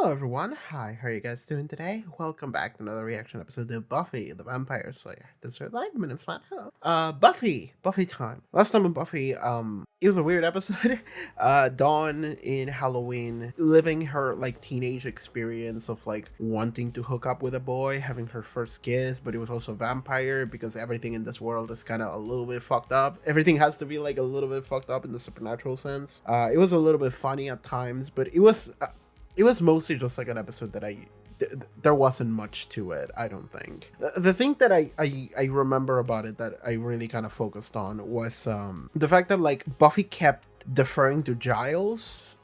Hello everyone, hi, how are you guys doing today? Welcome back to another reaction episode of Buffy the Vampire Slayer. This is live minutes flat. Hello. Buffy time. Last time in Buffy, it was a weird episode. Dawn in Halloween living her like teenage experience of like wanting to hook up with a boy, having her first kiss, but it was also a vampire because everything in this world is kind of a little bit fucked up. Everything has to be like a little bit fucked up in the supernatural sense. It was a little bit funny at times, but it was mostly just like an episode that there wasn't much to it, I don't think. The thing that I remember about it that I really kind of focused on was the fact that like Buffy kept deferring to Giles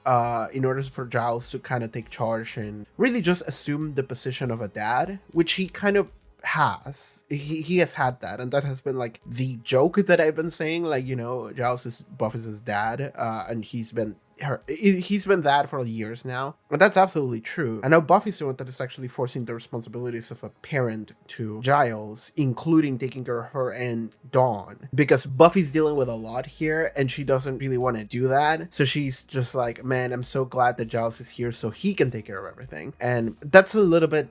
in order for Giles to kind of take charge and really just assume the position of a dad, which he kind of has. He has had that, and that has been like the joke that I've been saying, like, you know, Giles is Buffy's dad, and he's been that for years now, and that's absolutely true. I know Buffy's the one that is actually forcing the responsibilities of a parent to Giles, including taking care of her and Dawn, because Buffy's dealing with a lot here and she doesn't really want to do that, so she's just like, man, I'm so glad that Giles is here so he can take care of everything. And that's a little bit,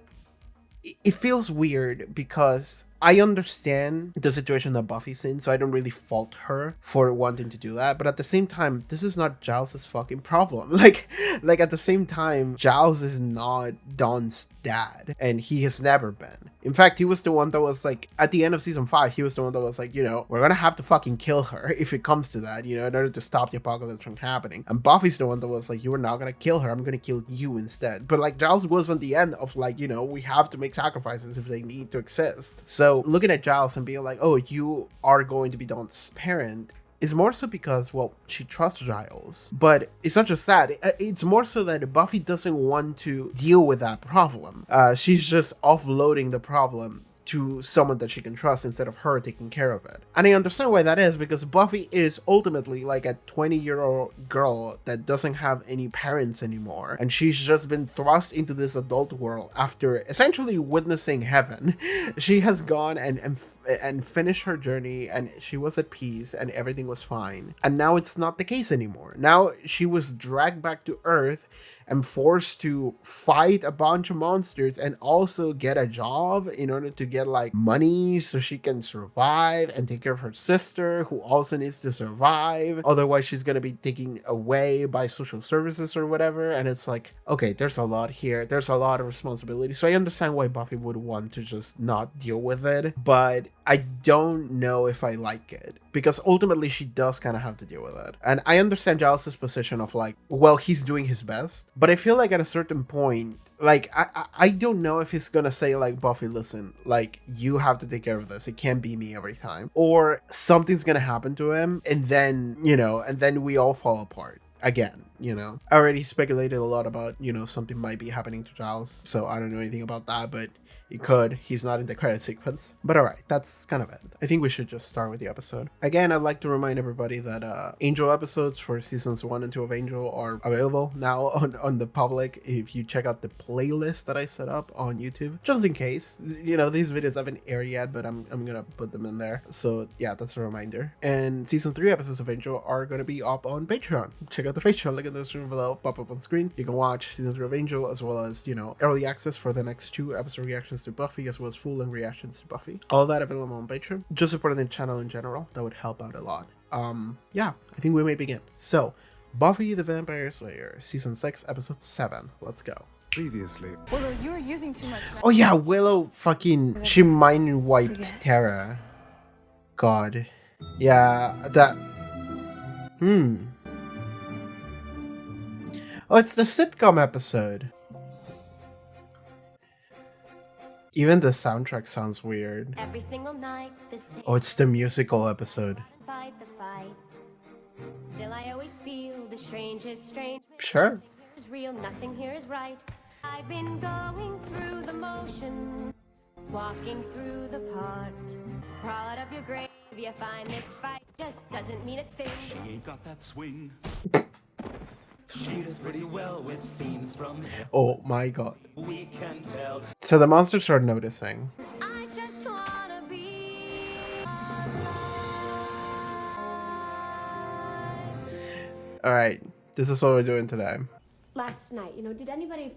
it feels weird because I understand the situation that Buffy's in, so I don't really fault her for wanting to do that. But at the same time, this is not Giles's fucking problem. Like at the same time, Giles is not Dawn's dad, and he has never been. In fact, he was the one that was like, at the end of season 5, he was the one that was like, you know, we're gonna have to fucking kill her if it comes to that, you know, in order to stop the apocalypse from happening. And Buffy's the one that was like, you are not gonna kill her, I'm gonna kill you instead. But like, Giles was on the end of like, you know, we have to make sacrifices if they need to exist. So looking at Giles and being like, oh, you are going to be Dawn's parent, is more so because, well, she trusts Giles. But it's not just that. It's more so that Buffy doesn't want to deal with that problem. She's just offloading the problem to someone that she can trust instead of her taking care of it. And I understand why that is, because Buffy is ultimately like a 20-year-old girl that doesn't have any parents anymore, and she's just been thrust into this adult world after essentially witnessing heaven. She has gone and finished her journey, and she was at peace and everything was fine. And now it's not the case anymore. Now she was dragged back to Earth and forced to fight a bunch of monsters and also get a job in order to get like money so she can survive and take care of her sister, who also needs to survive. Otherwise she's gonna be taken away by social services or whatever. And it's like, okay, there's a lot here, there's a lot of responsibility. So I understand why Buffy would want to just not deal with it, but I don't know if I like it, because ultimately she does kind of have to deal with it. And I understand Giles' position of like, well, he's doing his best, but I feel like at a certain point, like, I don't know if he's gonna say like, Buffy, listen, like, you have to take care of this, it can't be me every time, or something's gonna happen to him and then, you know, and then we all fall apart again, you know. I already speculated a lot about, you know, something might be happening to Giles, so I don't know anything about that, but it could. He's not in the credit sequence. But alright, that's kind of it. I think we should just start with the episode. Again, I'd like to remind everybody that Angel episodes for seasons 1 and 2 of Angel are available now on the public if you check out the playlist that I set up on YouTube. Just in case. You know, these videos haven't aired yet, but I'm gonna put them in there. So yeah, that's a reminder. And season 3 episodes of Angel are gonna be up on Patreon. Check out the Patreon, link in the description below, pop up on screen. You can watch season 3 of Angel, as well as, you know, early access for the next 2 episode reactions to Buffy, as well as full-length reactions to Buffy. All that available on Patreon. Just supporting the channel in general, that would help out a lot. Yeah, I think we may begin. So, Buffy the Vampire Slayer, season 6, episode 7. Let's go. Previously. Willow, you are using too much. Oh yeah, Willow fucking, she mind wiped Tara. God. Yeah, that. Oh, it's the sitcom episode. Even the soundtrack sounds weird. Every single night, the same. Oh, it's the musical episode. Fight the fight. Still, I always feel the strangest strange. Sure. Nothing here is real, nothing here is right. I've been going through the motions, walking through the part. Crawl out of your grave, you find this fight just doesn't mean a thing. She ain't got that swing. She does pretty well with fiends from hell. Oh my god. We can tell. So the monsters are noticing. I just wanna be Alright, this is what we're doing today. Last night, did anybody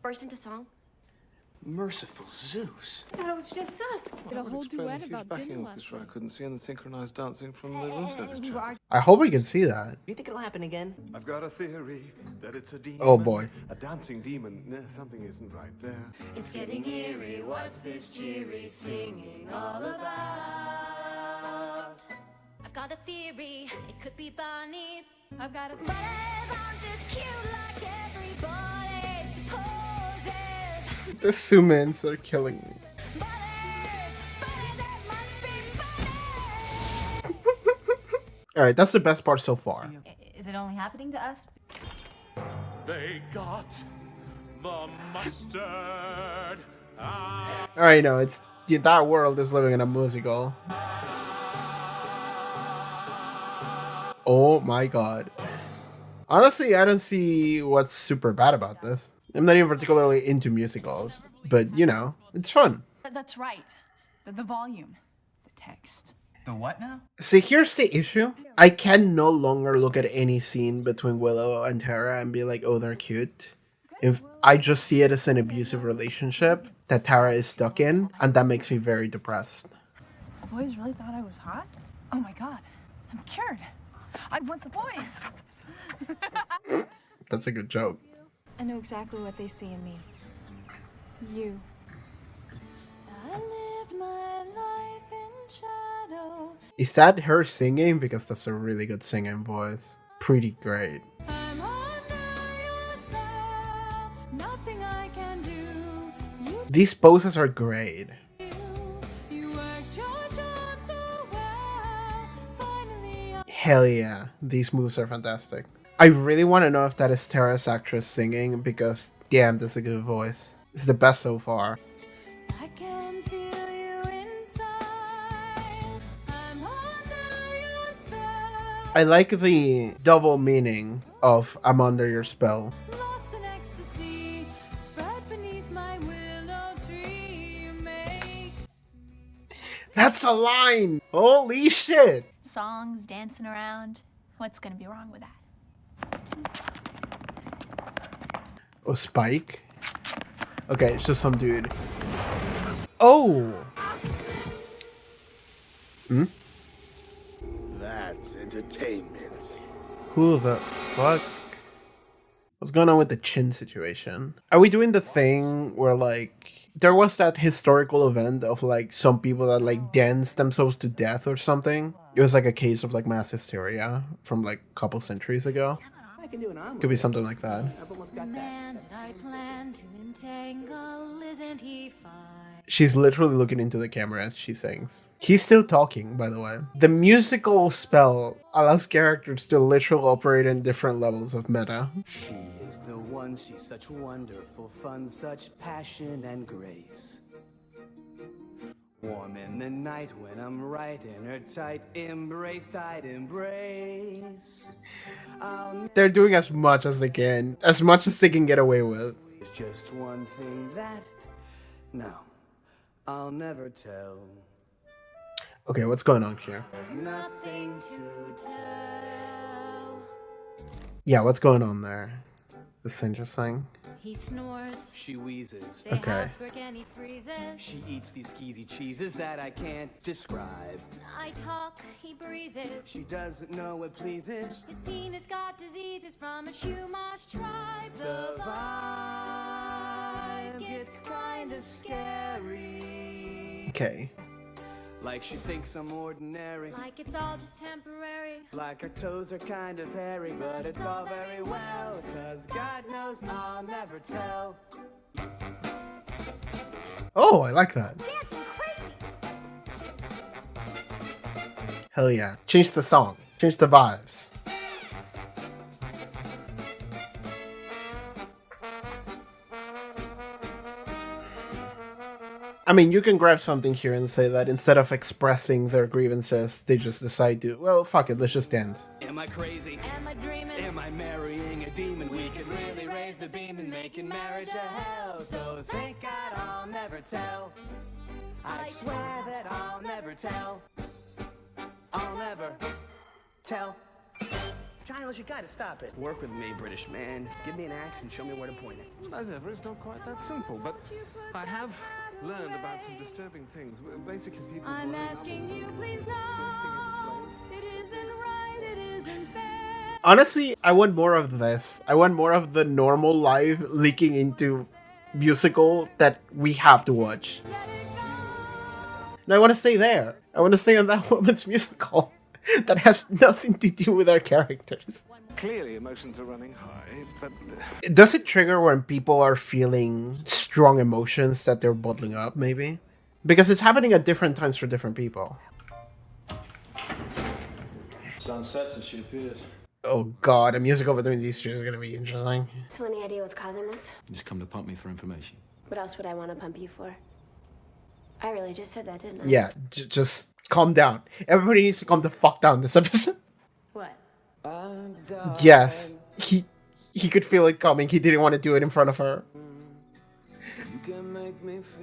burst into song? Merciful Zeus. I thought it was just us. Did a whole Explain the duet huge about backing dinner last orchestra I night. couldn't see and the synchronized dancing from the room service channel. I hope we can see that. Do you think it'll happen again? I've got a theory that it's a demon. Oh boy. A dancing demon. Nah, something isn't right there. It's getting eerie. What's this cheery singing all about? I've got a theory. It could be Bonnie's. I've got a buzz. I'm just cute like everybody supposes. The Sumans are killing me. Alright, that's the best part so far. Is it only happening to us? They got the mustard. Alright, no, it's the entire world is living in a musical. Oh my god. Honestly, I don't see what's super bad about this. I'm not even particularly into musicals, but you know, it's fun. That's right. The volume. The text. The what now? See, here's the issue. I can no longer look at any scene between Willow and Tara and be like, oh, they're cute. If I just see it as an abusive relationship that Tara is stuck in, and that makes me very depressed. The boys really thought I was hot? Oh my god. I'm cured. I want the boys. That's a good joke. I know exactly what they see in me. You. I lived my life in shadow. Is that her singing? Because that's a really good singing voice. Pretty great. I'm under your spell. Nothing I can do. These poses are great. You worked your job so well. Finally, Hell yeah, these moves are fantastic. I really want to know if that is Tara's actress singing because damn, that's a good voice. It's the best so far. I can feel you inside. I'm under your spell. I like the double meaning of I'm under your spell. Lost in ecstasy. Spread beneath my willow tree. You make That's a line! Holy shit! Songs, dancing around. What's gonna be wrong with that? Oh, Spike? Okay, it's just some dude. Oh! That's entertainment. Who the fuck? What's going on with the chin situation? Are we doing the thing where, like, there was that historical event of, like, some people that, like, danced themselves to death or something? It was, like, a case of, like, mass hysteria from, like, a couple centuries ago. I can do an omelet. Could be something like that. I've almost got that. man that I plan to entangle. Isn't he fine? She's literally looking into the camera as she sings. He's still talking, by the way. The musical spell allows characters to literally operate in different levels of meta. She is the one, she's such wonderful fun, such passion and grace. Warm in the night when I'm right in her tight embrace, tight embrace. They're doing as much as they can get away with. There's just one thing that, no, I'll never tell. Okay, what's going on here? There's nothing to tell. Yeah, what's going on there? The singer thing? He snores. She wheezes. Say Okay. housework and he freezes. She eats these skeezy cheeses that I can't describe. I talk, he breezes. She doesn't know what pleases. His penis got diseases from a Shumash tribe. The vibe gets kind of scary. Okay. Like she thinks I'm ordinary. Like it's all just temporary. Like her toes are kind of hairy, but it's all very well. 'Cause God knows I'll never tell. Oh, I like that. Hell yeah. Change the song. Change the vibes. I mean, you can grab something here and say that instead of expressing their grievances, they just decide to, well, fuck it, let's just dance. Am I crazy? Am I dreaming? Am I marrying a demon? We could really raise the beam and making marriage a hell. So thank God I'll never tell. I swear that I'll never tell. I'll never tell. Giles, you gotta stop it. Work with me, British man. Give me an axe and show me where to point it. As ever, it's not quite that simple, but I have learned about some disturbing things. Basically, people I'm blowing up asking and you, please bursting no. into It isn't right, it isn't fair. Honestly, I want more of this. I want more of the normal life leaking into musical that we have to watch. And I want to stay there. I want to stay on that woman's musical that has nothing to do with our characters. Clearly, emotions are running high, but Does it trigger when people are feeling strong emotions that they're bottling up, maybe? Because it's happening at different times for different people. Sun sets and she appears. Oh god, a musical between these two is gonna be interesting. So any idea what's causing this? You just come to pump me for information. What else would I want to pump you for? I really just said that, didn't I? Yeah, just calm down. Everybody needs to calm the fuck down this episode. What? Yes, he could feel it coming. He didn't want to do it in front of her.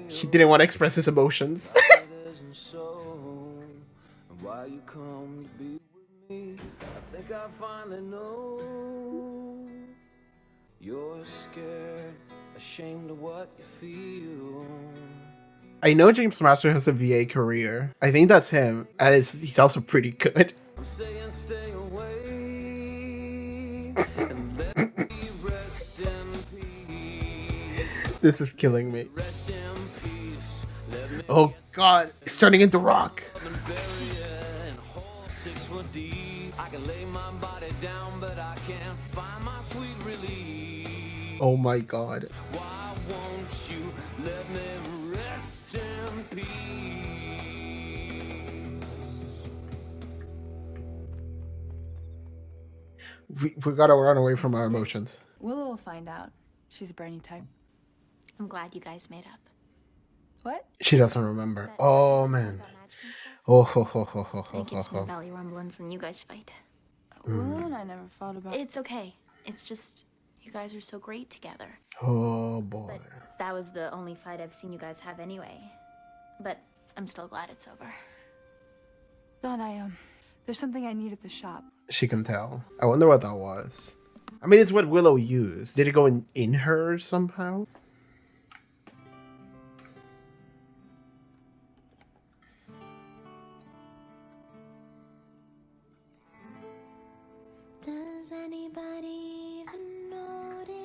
He didn't want to express his emotions. Why you come to be with me? I think I finally know. You're scared, ashamed of what you feel. I know James Master has a VA career. I think that's him, and he's also pretty good. I'm saying stay away and let me rest in peace. This is killing me. Rest in peace. Let me Oh god, it's turning into rock. bury it in a hole 6 foot deep. I can lay my body down, but I can't find my sweet relief. Oh my god. Why won't you let me rest in peace? We gotta run away from our emotions. Willow will find out. She's a brainy type. I'm glad you guys made up. What? She doesn't remember. Oh man. Oh ho ho ho ho I ho think ho it's my ho. belly rumblings when you guys fight. Willow and I never fought about. It's okay. It's just you guys are so great together. Oh boy. But that was the only fight I've seen you guys have anyway. But I'm still glad it's over. Thought there's something I need at the shop. She can tell. I wonder what that was. I mean, it's what Willow used. Did it go in her somehow? Does anybody even notice?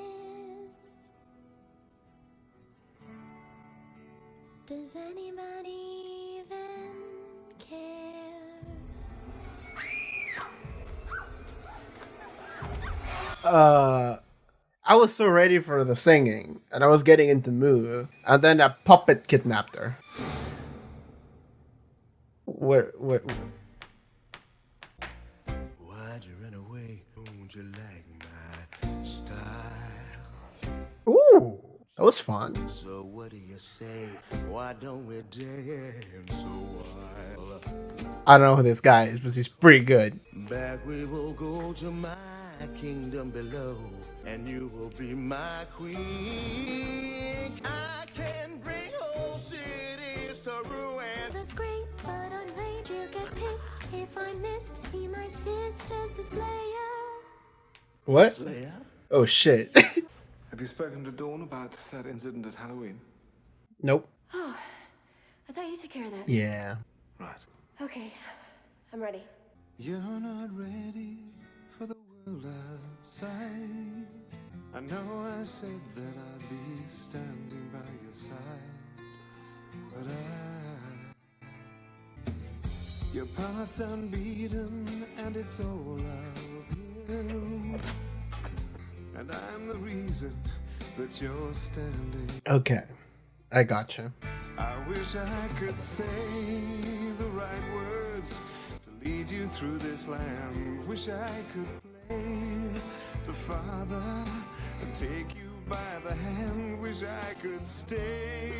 Does anybody even care? I was so ready for the singing, and I was getting into mood, and then a puppet kidnapped her. Where? why'd you run away? Don't you like my style? Ooh, that was fun. So what do you say? Why don't we dance a while? I don't know who this guy is, but he's pretty good. Back we will go to my kingdom below, and you will be my queen. I can bring whole cities to ruin. That's great, but on rage you get pissed if I missed. See my sister's the Slayer. What? Leia? Oh shit. Have you spoken to Dawn about that incident at Halloween? Nope. Oh, I thought you took care of that. Yeah. Right. Okay, I'm ready. You're not ready for the world outside. I know I said that I'd be standing by your side, but your path's unbeaten and it's all uphill. And I'm the reason that you're standing. Okay. I gotcha. I wish I could say the right words to lead you through this land. Wish I could play the father and take you by the hand. Wish I could stay.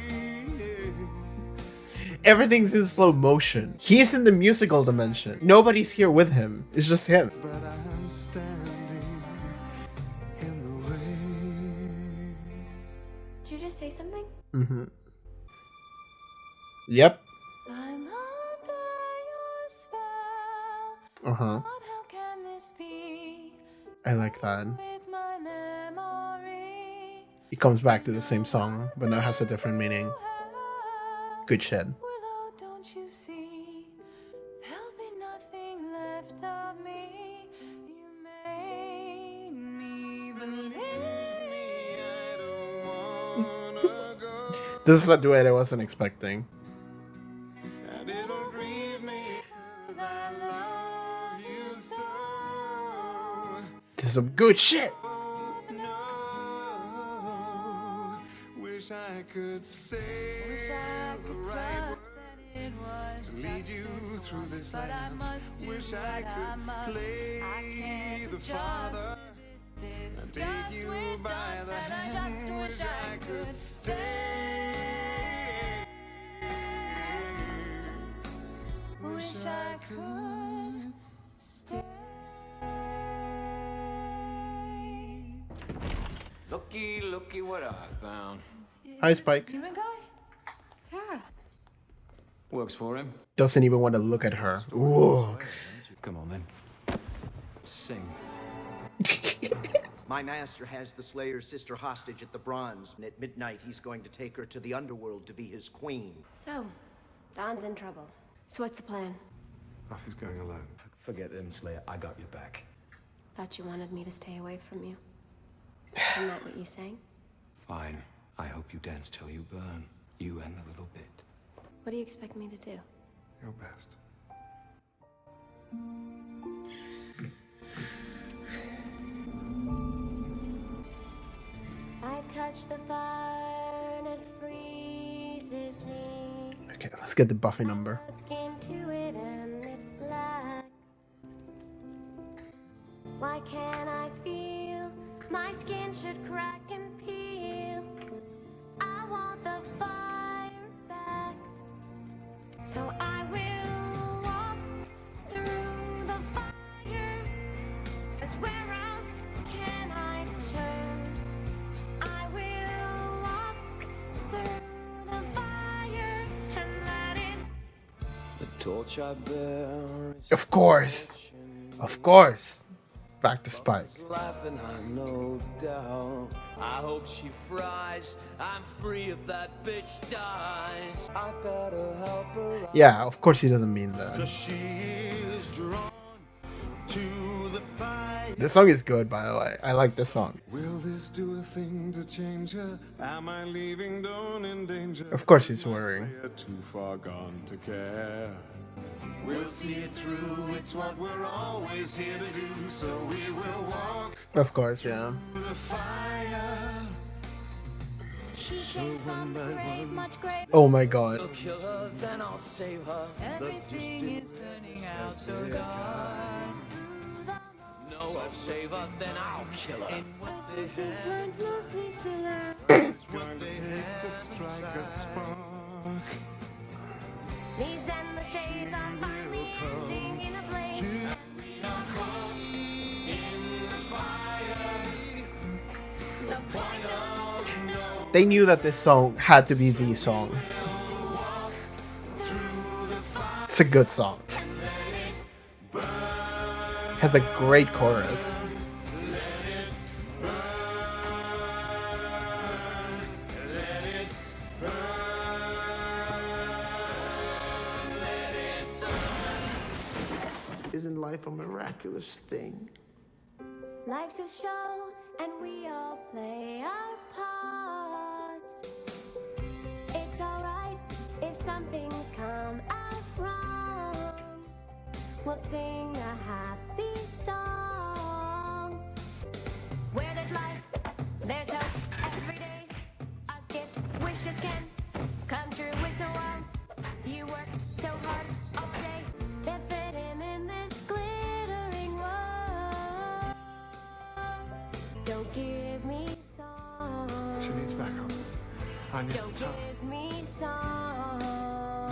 Everything's in slow motion. He's in the musical dimension. Nobody's here with him. It's just him. But I'm standing in the way. Did you just say something? Mm-hmm. Yep. I'm under your spell. Uh-huh. Lord, how can this be? I like that. with my memory. It comes back to the same song, but now has a different meaning. Good shit. Willow, don't you see? There'll be nothing left of me. You made me believe. This is a duet I wasn't expecting. And it'll grieve me 'cause I love you so. This is some good shit. No, wish I could say Wish I the could right trust words that it was to lead just you this through once, this but I land. must do Wish what I I could must. play I can't the adjust father to this and take disgust you with by dust, the and I hand. just wish I could stay. Wish I could stay. Looky, looky what I found. Hi, Spike. Human guy? Yeah. Works for him. Doesn't even want to look at her. Whoa. Come on then. Sing. My master has the Slayer's sister hostage at the Bronze, and at midnight he's going to take her to the underworld to be his queen. So, Don's in trouble. So what's the plan? Buffy's going alone. Forget them, Slayer. I got your back. Thought you wanted me to stay away from you. Isn't that what you sang? Fine. I hope you dance till you burn. You and the little bit. What do you expect me to do? Your best. I touch the fire and it freezes me. Okay, let's get the Buffy number. Look into it and it's black. Why can't I feel my skin should crack and peel? I want the fire back. So I will walk through the fire. 'Cause where else can I turn? I will walk through the fire and let it. The torch I bear is Of course. Of course. Back to Spike. laughing, I no doubt. I hope she fries. I'm free if that bitch dies. I better help her out. Yeah, of course he doesn't mean that. She is drawn to the fire. This song is good, by the way. I like this song. Will this do a thing to change her? Am I leaving Dawn in danger? Of course he's worrying. Slayer too far gone to care. We'll see it through, it's what we're always here to do. So we will walk Of course, yeah. through the fire. She's from the grave, much grave. Oh my god. I'll kill her, then I'll save her. Everything is turning out so dark. No, I'll save her, then I'll kill her. These lines mostly fill out. It's going to take to strike a spark. These endless days are finally ending in a blaze. The point of no They knew that this song had to be the song. It's a good song. Has a great chorus. Isn't life a miraculous thing? Life's a show, and we all play our parts. It's alright if some things come out wrong. We'll sing a happy song. Where there's life, there's hope. Every day's a gift. Wishes can come true. It's so warm. You work so hard all day to fit in this glittering world. Don't give me songs. She needs backup. I need Don't time. give me songs.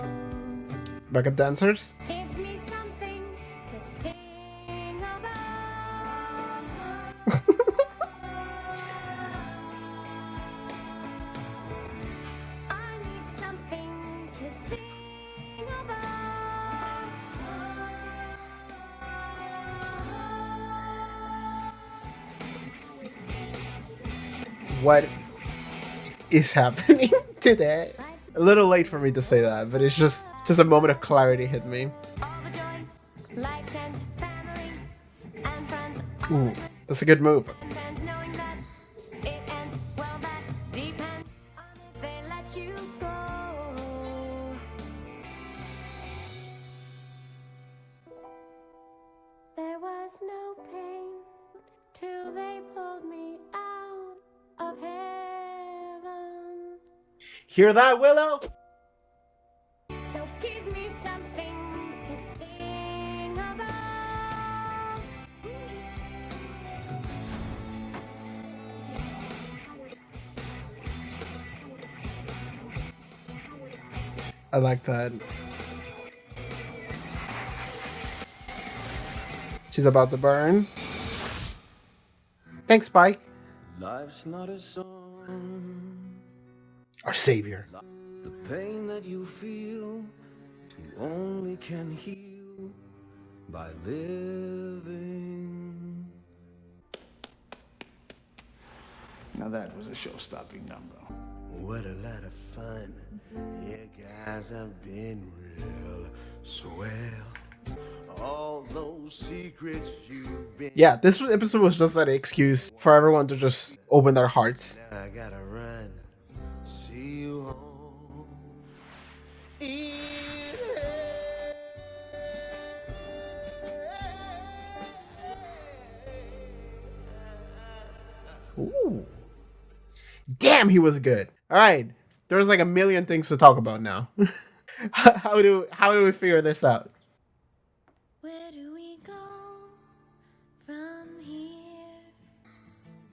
Backup dancers? Give me something to sing about. I need something to sing about. what is happening today? A little late for me to say that, but it's just a moment of clarity hit me. Life sends family and friends. Ooh, that's a good move. Depends knowing that it ends. Well, that depends on if they let you go. There was no pain till they pulled me out of heaven. Hear that, Willow? So give me something to sing about. I like that. She's about to burn. Thanks, Spike. Life's not a song. Our savior. The pain that you feel, you only can heal by living. Now that was a show-stopping number. What a lot of fun. Yeah, guys, I've been real swell. All those secrets you've been. Yeah, this episode was just an excuse for everyone to just open their hearts. Now I gotta run. See you home. Ooh. Damn, he was good. All right, there's like a million things to talk about now. how do we figure this out? Where do we go from here?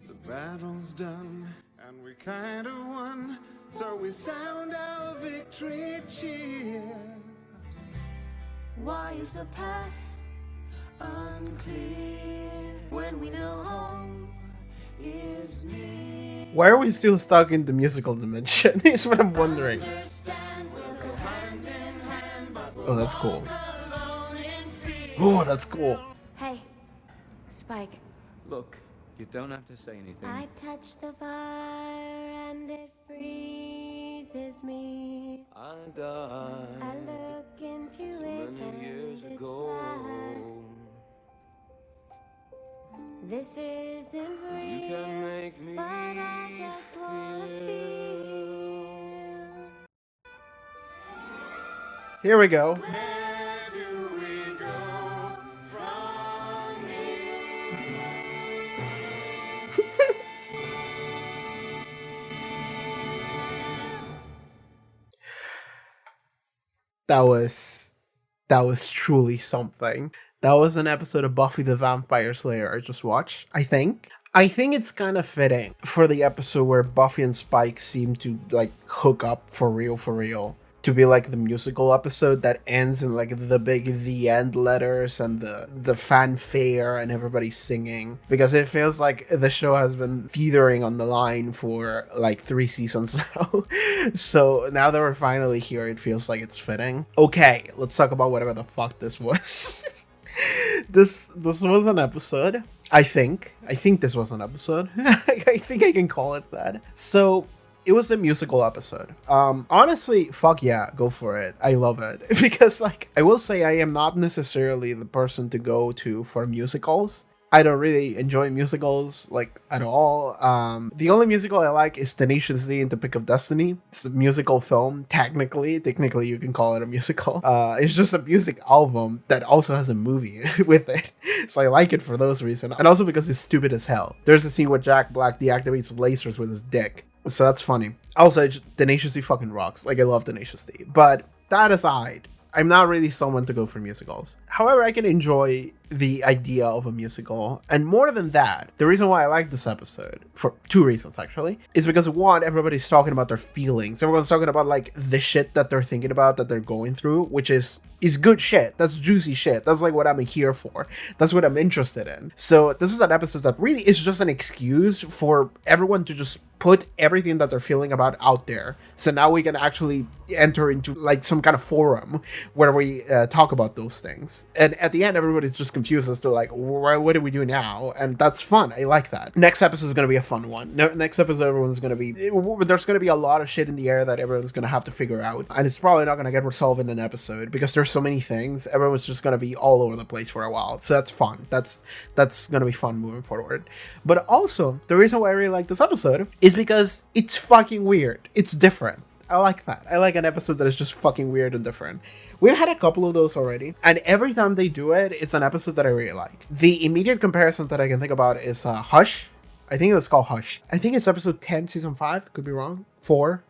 The battle's done, and we kind of won. So we sound our victory cheer. Why is the path unclear when we know home is near? Why are we still stuck in the musical dimension? Is what I'm wondering. Oh, that's cool. Oh, that's cool. Hey, Spike, Look, you don't have to say anything. I touch the fire and it freezes me. I died I look into too it many and years it's ago. black. This isn't You real, can make me but I just wanna feel. Here we go. Where do we go from here? That was truly something. That was an episode of Buffy the Vampire Slayer I just watched, I think. I think it's kind of fitting for the episode where Buffy and Spike seem to like hook up for real. To be like the musical episode that ends in like the end letters and the fanfare and everybody singing, because it feels like the show has been teetering on the line for like 3 seasons now. So now that we're finally here, it feels like it's fitting. Okay, let's talk about whatever the fuck this was. This was an episode. I think this was an episode. I think I can call it that. So it was a musical episode. Honestly, fuck yeah, go for it. I love it. Because like, I will say I am not necessarily the person to go to for musicals. I don't really enjoy musicals like at all. The only musical I like is Tenacious D and The Pick of Destiny. It's a musical film. Technically you can call it a musical. It's just a music album that also has a movie with it. So I like it for those reasons. And also because it's stupid as hell. There's a scene where Jack Black deactivates lasers with his dick. So that's funny. Also, Tenacious D fucking rocks. Like, I love Tenacious D. But that aside, I'm not really someone to go for musicals. However, I can enjoy the idea of a musical. And more than that, the reason why I like this episode, for 2 reasons actually, is because 1, everybody's talking about their feelings. Everyone's talking about like the shit that they're thinking about, that they're going through, which is good shit. That's juicy shit. That's like what I'm here for. That's what I'm interested in. So this is an episode that really is just an excuse for everyone to just put everything that they're feeling about out there. So now we can actually enter into like some kind of forum where we talk about those things. And at the end, everybody's just confused as to like, what do we do now? And that's fun. I like that. Next episode is going to be a fun one. Next episode, everyone's going to be, there's going to be a lot of shit in the air that everyone's going to have to figure out. And it's probably not going to get resolved in an episode because there's so many things. Everyone's just going to be all over the place for a while. So that's fun. That's going to be fun moving forward. But also, the reason why I really like this episode is because it's fucking weird. It's different. I like that. I like an episode that is just fucking weird and different. We've had a couple of those already, and every time they do it, it's an episode that I really like. The immediate comparison that I can think about is Hush. I think it was called Hush. I think it's episode 10, season 5. Could be wrong. 4.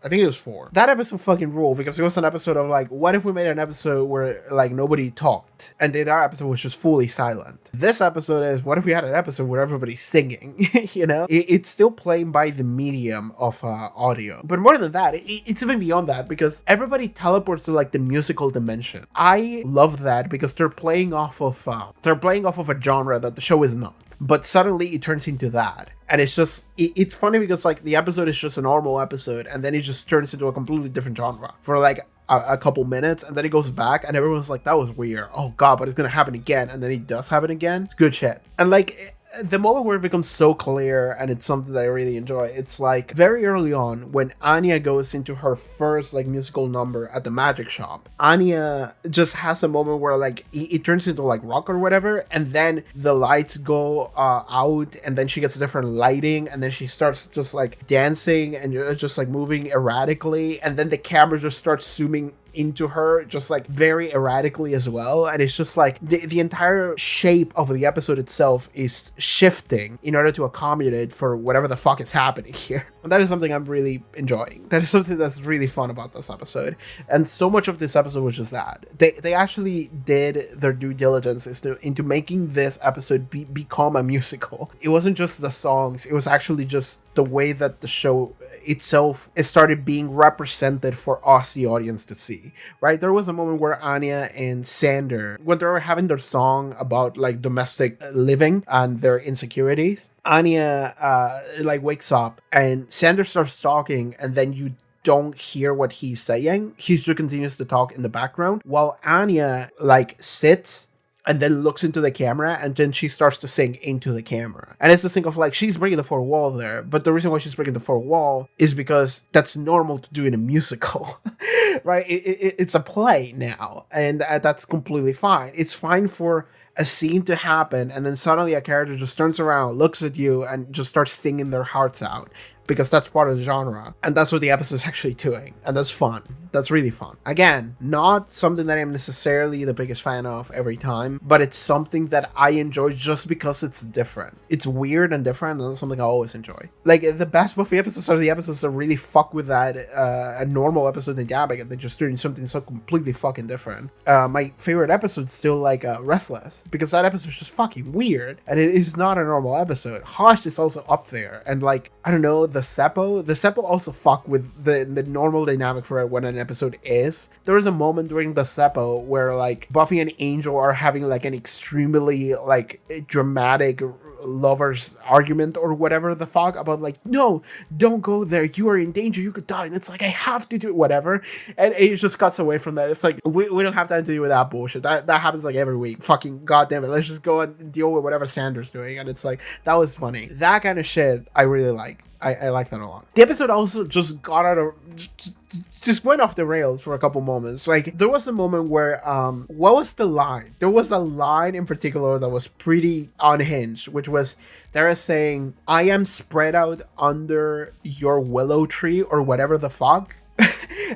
I think it was 4. That episode fucking ruled because it was an episode of like, what if we made an episode where like nobody talked and the entire episode was just fully silent? This episode is, what if we had an episode where everybody's singing? You know, it's still playing by the medium of audio, but more than that, it's even beyond that because everybody teleports to like the musical dimension. I love that because they're playing off of a genre that the show is not. But suddenly it turns into that. And it's just, it's funny because like the episode is just a normal episode and then it just turns into a completely different genre for like a couple minutes and then it goes back and everyone's like, that was weird. Oh God, but it's going to happen again. And then it does happen again. It's good shit. And like, the moment where it becomes so clear and it's something that I really enjoy, it's like very early on when Anya goes into her first like musical number at the magic shop. Anya just has a moment where like it turns into like rock or whatever, and then the lights go out and then she gets different lighting and then she starts just like dancing and just like moving erratically, and then the camera just starts zooming into her just like very erratically as well, and it's just like the entire shape of the episode itself is shifting in order to accommodate for whatever the fuck is happening here. And that is something I'm really enjoying. That is something that's really fun about this episode, and so much of this episode was just that they actually did their due diligence into making this episode become a musical. It wasn't just the songs, it was actually just the way that the show itself started being represented for us, the audience, to see, right? There was a moment where Anya and Sander, when they were having their song about like domestic living and their insecurities, Anya like wakes up and Sander starts talking, and then you don't hear what he's saying. He just continues to talk in the background while Anya like sits and then looks into the camera, and then she starts to sing into the camera. And it's this thing of like, she's breaking the fourth wall there, but the reason why she's breaking the fourth wall is because that's normal to do in a musical, right? It's a play now, and that's completely fine. It's fine for a scene to happen, and then suddenly a character just turns around, looks at you, and just starts singing their hearts out, because that's part of the genre, and that's what the episode is actually doing, and that's fun. That's really fun. Again, not something that I'm necessarily the biggest fan of every time, but it's something that I enjoy just because it's different. It's weird and different, and that's something I always enjoy. Like, the best Buffy episodes are the episodes that really fuck with that a normal episode in Gabbing, and they're just doing something so completely fucking different. My favorite episode is still like Restless, because that episode is just fucking weird, and it is not a normal episode. Hush is also up there, and like, I don't know, the Seppo also fuck with the normal dynamic for when an episode is. There was a moment during the Seppo where like Buffy and Angel are having like an extremely like dramatic lovers argument or whatever the fuck about like, no, don't go there, you are in danger, you could die, and it's like, I have to do it, whatever, and it just cuts away from that. It's like, we don't have time to deal with that bullshit. That happens like every week. Fucking goddamn it, let's just go and deal with whatever Sander's doing. And it's like, that was funny. That kind of shit I really like. I like that a lot. The episode also just got out of just went off the rails for a couple moments. Like, there was a moment where what was the line? There was a line in particular that was pretty unhinged, which was Dara saying, I am spread out under your willow tree or whatever the fuck.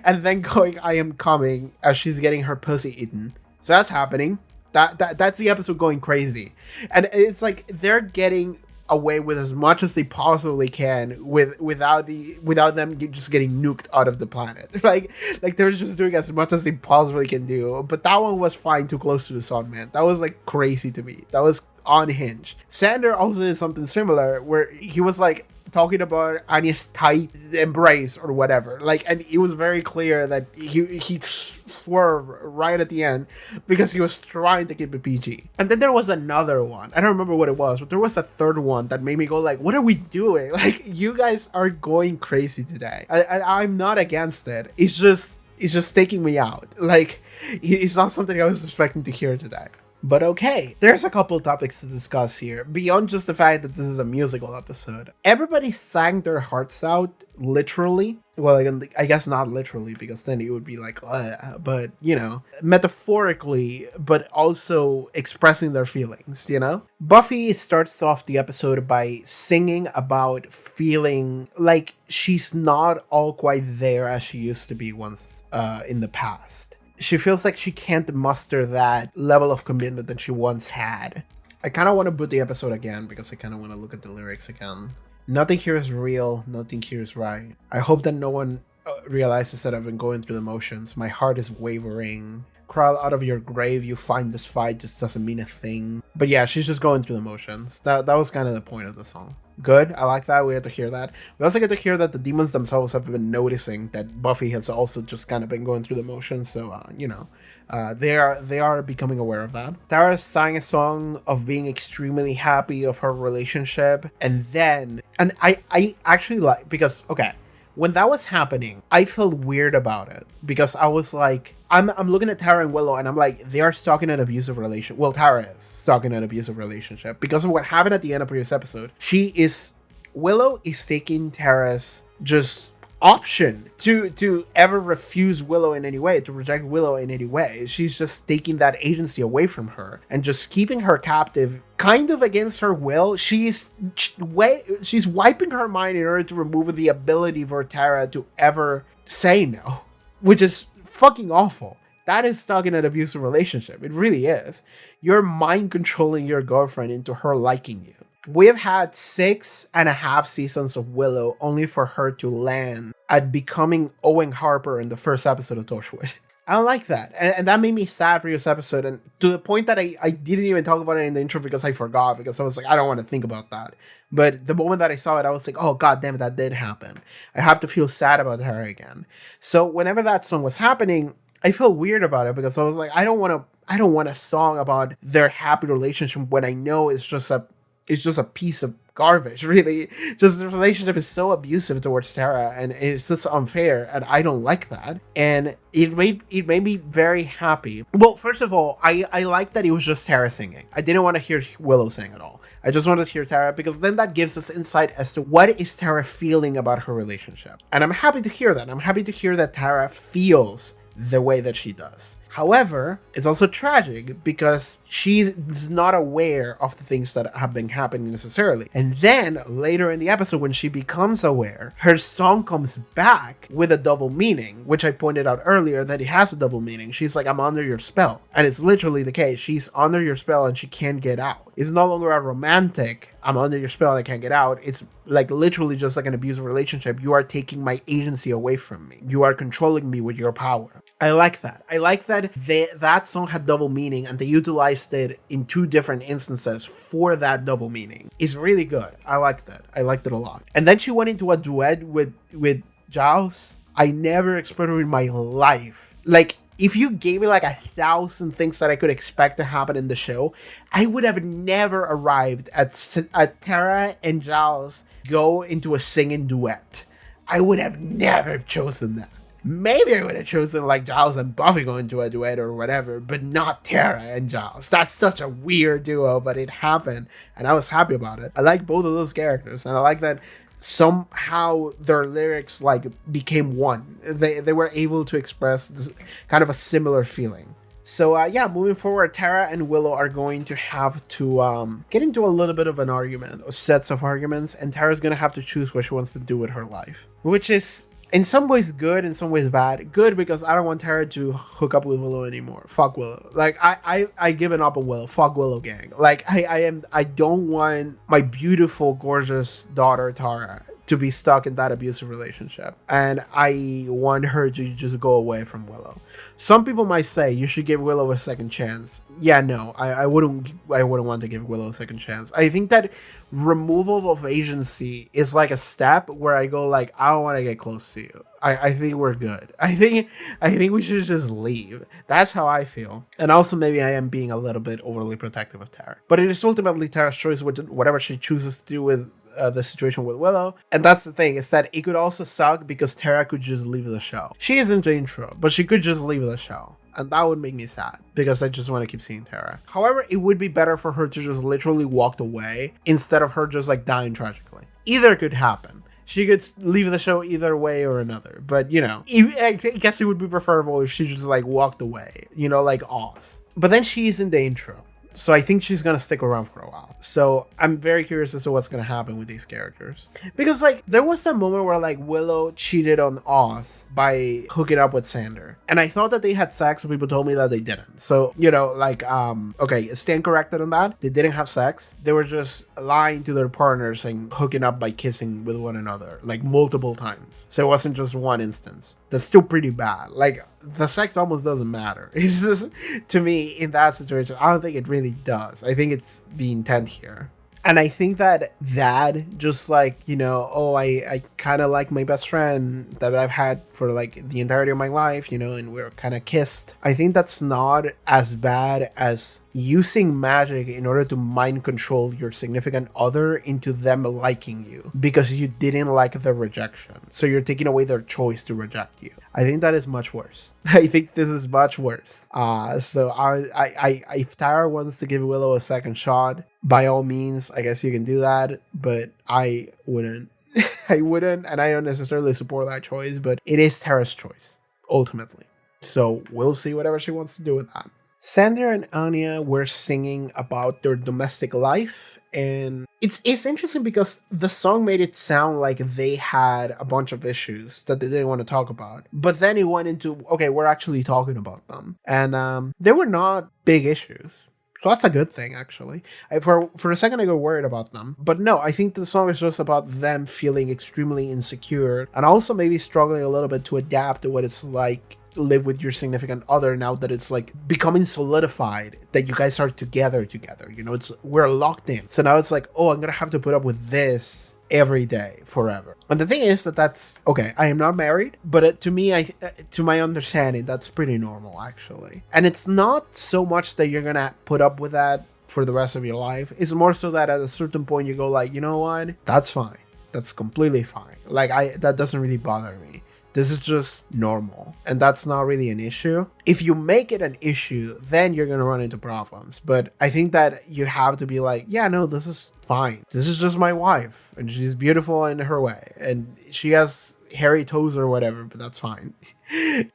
And then going, I am coming, as she's getting her pussy eaten. So that's happening. That's the episode going crazy. And it's like they're getting away with as much as they possibly can without them just getting nuked out of the planet. Like they're just doing as much as they possibly can do. But that one was flying too close to the sun, man. That was like crazy to me. That was unhinged. Sander also did something similar where he was like talking about Anya's tight embrace or whatever, like, and it was very clear that he swerved right at the end because he was trying to keep it PG. And then there was another one, I don't remember what it was, but there was a third one that made me go like, what are we doing? Like, you guys are going crazy today. I'm not against it, it's just is just taking me out. Like, it's not something I was expecting to hear today. But okay, there's a couple topics to discuss here, beyond just the fact that this is a musical episode. Everybody sang their hearts out, literally. Well, I guess not literally, because then it would be like, but, you know, metaphorically, but also expressing their feelings, you know? Buffy starts off the episode by singing about feeling like she's not all quite there as she used to be once in the past. She feels like she can't muster that level of commitment that she once had. I kind of want to boot the episode again because I kind of want to look at the lyrics again. Nothing here is real, nothing here is right. I hope that no one realizes that I've been going through the motions. My heart is wavering. Crawl out of your grave, you find this fight just doesn't mean a thing. But yeah, she's just going through the motions. That was kind of the point of the song. Good, I like that. We had to hear that. We also get to hear that the demons themselves have been noticing that Buffy has also just kind of been going through the motions. So, you know, they are becoming aware of that. Tara sang a song of being extremely happy of her relationship. And I actually like, because, okay, when that was happening, I felt weird about it because I was like, I'm looking at Tara and Willow and I'm like, they are stuck in an abusive relationship. Well, Tara is stuck in an abusive relationship because of what happened at the end of previous episode. Willow is taking Tara's just option to ever refuse Willow in any way, to reject Willow in any way. She's just taking that agency away from her and just keeping her captive kind of against her will. She's wiping her mind in order to remove the ability for Tara to ever say no, which is fucking awful. That is stuck in an abusive relationship. It really is. You're mind controlling your girlfriend into her liking you. We have had 6.5 seasons of Willow only for her to land at becoming Owen Harper in the first episode of Torchwood. I don't like that. And that made me sad for this episode. And to the point that I didn't even talk about it in the intro because I forgot. Because I was like, I don't want to think about that. But the moment that I saw it, I was like, oh, god damn it, that did happen. I have to feel sad about her again. So whenever that song was happening, I felt weird about it because I was like, I don't want a song about their happy relationship when I know it's just a piece of garbage, really. Just the relationship is so abusive towards Tara and it's just unfair, and I don't like that. And it made me very happy. Well, first of all, I like that it was just Tara singing. I didn't want to hear Willow sing at all. I just wanted to hear Tara because then that gives us insight as to what is Tara feeling about her relationship. And I'm happy to hear that. I'm happy to hear that Tara feels the way that she does. However, it's also tragic because she's not aware of the things that have been happening necessarily. And then later in the episode, when she becomes aware, her song comes back with a double meaning, which I pointed out earlier that it has a double meaning. She's like, I'm under your spell. And it's literally the case. She's under your spell and she can't get out. It's no longer a romantic, I'm under your spell and I can't get out. It's like literally just like an abusive relationship. You are taking my agency away from me. You are controlling me with your power. I like that. I like that that song had double meaning and they utilized it in 2 different instances for that double meaning. It's really good. I like that. I liked it a lot. And then she went into a duet with Giles. I never expected in my life. Like, if you gave me like 1,000 things that I could expect to happen in the show, I would have never arrived at Tara and Giles go into a singing duet. I would have never chosen that. Maybe I would have chosen like Giles and Buffy going to a duet or whatever, but not Tara and Giles. That's such a weird duo, but it happened, and I was happy about it. I like both of those characters, and I like that somehow their lyrics like became one. They were able to express this kind of a similar feeling. So yeah, moving forward, Tara and Willow are going to have to get into a little bit of an argument, or sets of arguments, and Tara's going to have to choose what she wants to do with her life, which is in some ways good, in some ways bad. Good because I don't want Tara to hook up with Willow anymore. Fuck Willow. Like I given up on Willow. Fuck Willow gang. Like I don't want my beautiful, gorgeous daughter Tara to be stuck in that abusive relationship. And I want her to just go away from Willow. Some people might say you should give Willow a second chance. Yeah, no, I wouldn't want to give Willow a second chance. I think that removal of agency is like a step where I go like, I don't want to get close to you. I think we're good. I think we should just leave. That's how I feel. And also maybe I am being a little bit overly protective of Tara. But it is ultimately Tara's choice with whatever she chooses to do with the situation with Willow. And that's the thing, is that it could also suck because Tara could just leave the show. She is in the intro, but she could just leave the show. And that would make me sad because I just want to keep seeing Tara. However, it would be better for her to just literally walk away instead of her just like dying tragically. Either could happen. She could leave the show either way or another. But, you know, I guess it would be preferable if she just like walked away, you know, like Oz. But then she's in the intro. So I think she's gonna stick around for a while. So I'm very curious as to what's gonna happen with these characters. Because like there was that moment where like Willow cheated on Oz by hooking up with Xander. And I thought that they had sex, but people told me that they didn't. So, you know, like okay, stand corrected on that. They didn't have sex. They were just lying to their partners and hooking up by kissing with one another, like multiple times. So it wasn't just one instance. That's still pretty bad. Like the sex almost doesn't matter. It's just, to me, in that situation, I don't think it really does. I think it's the intent here. And I think that just like, you know, oh, I kind of like my best friend that I've had for like the entirety of my life, you know, and we're kind of kissed. I think that's not as bad as using magic in order to mind control your significant other into them liking you because you didn't like the rejection. So you're taking away their choice to reject you. I think that is much worse. I think this is much worse. So I if Tara wants to give Willow a second shot, by all means, I guess you can do that, but I wouldn't. I wouldn't, and I don't necessarily support that choice, but it is Tara's choice, ultimately. So we'll see whatever she wants to do with that. Xander and Anya were singing about their domestic life, and it's interesting because the song made it sound like they had a bunch of issues that they didn't want to talk about. But then it went into, okay, we're actually talking about them. And they were not big issues. So that's a good thing, actually. For a second, I got worried about them. But no, I think the song is just about them feeling extremely insecure and also maybe struggling a little bit to adapt to what it's like live with your significant other now that it's like becoming solidified that you guys are together, you know, we're locked in. So now it's like, oh, I'm gonna have to put up with this every day forever. And the thing is that's okay. I am not married, but to me, to my understanding, that's pretty normal actually. And it's not so much that you're gonna put up with that for the rest of your life. It's more so that at a certain point you go like, you know what, that's fine, that's completely fine. Like that doesn't really bother me. This is just normal, and that's not really an issue. If you make it an issue, then you're gonna run into problems. But I think that you have to be like, yeah, no, this is fine. This is just my wife, and she's beautiful in her way, and she has hairy toes or whatever, but that's fine.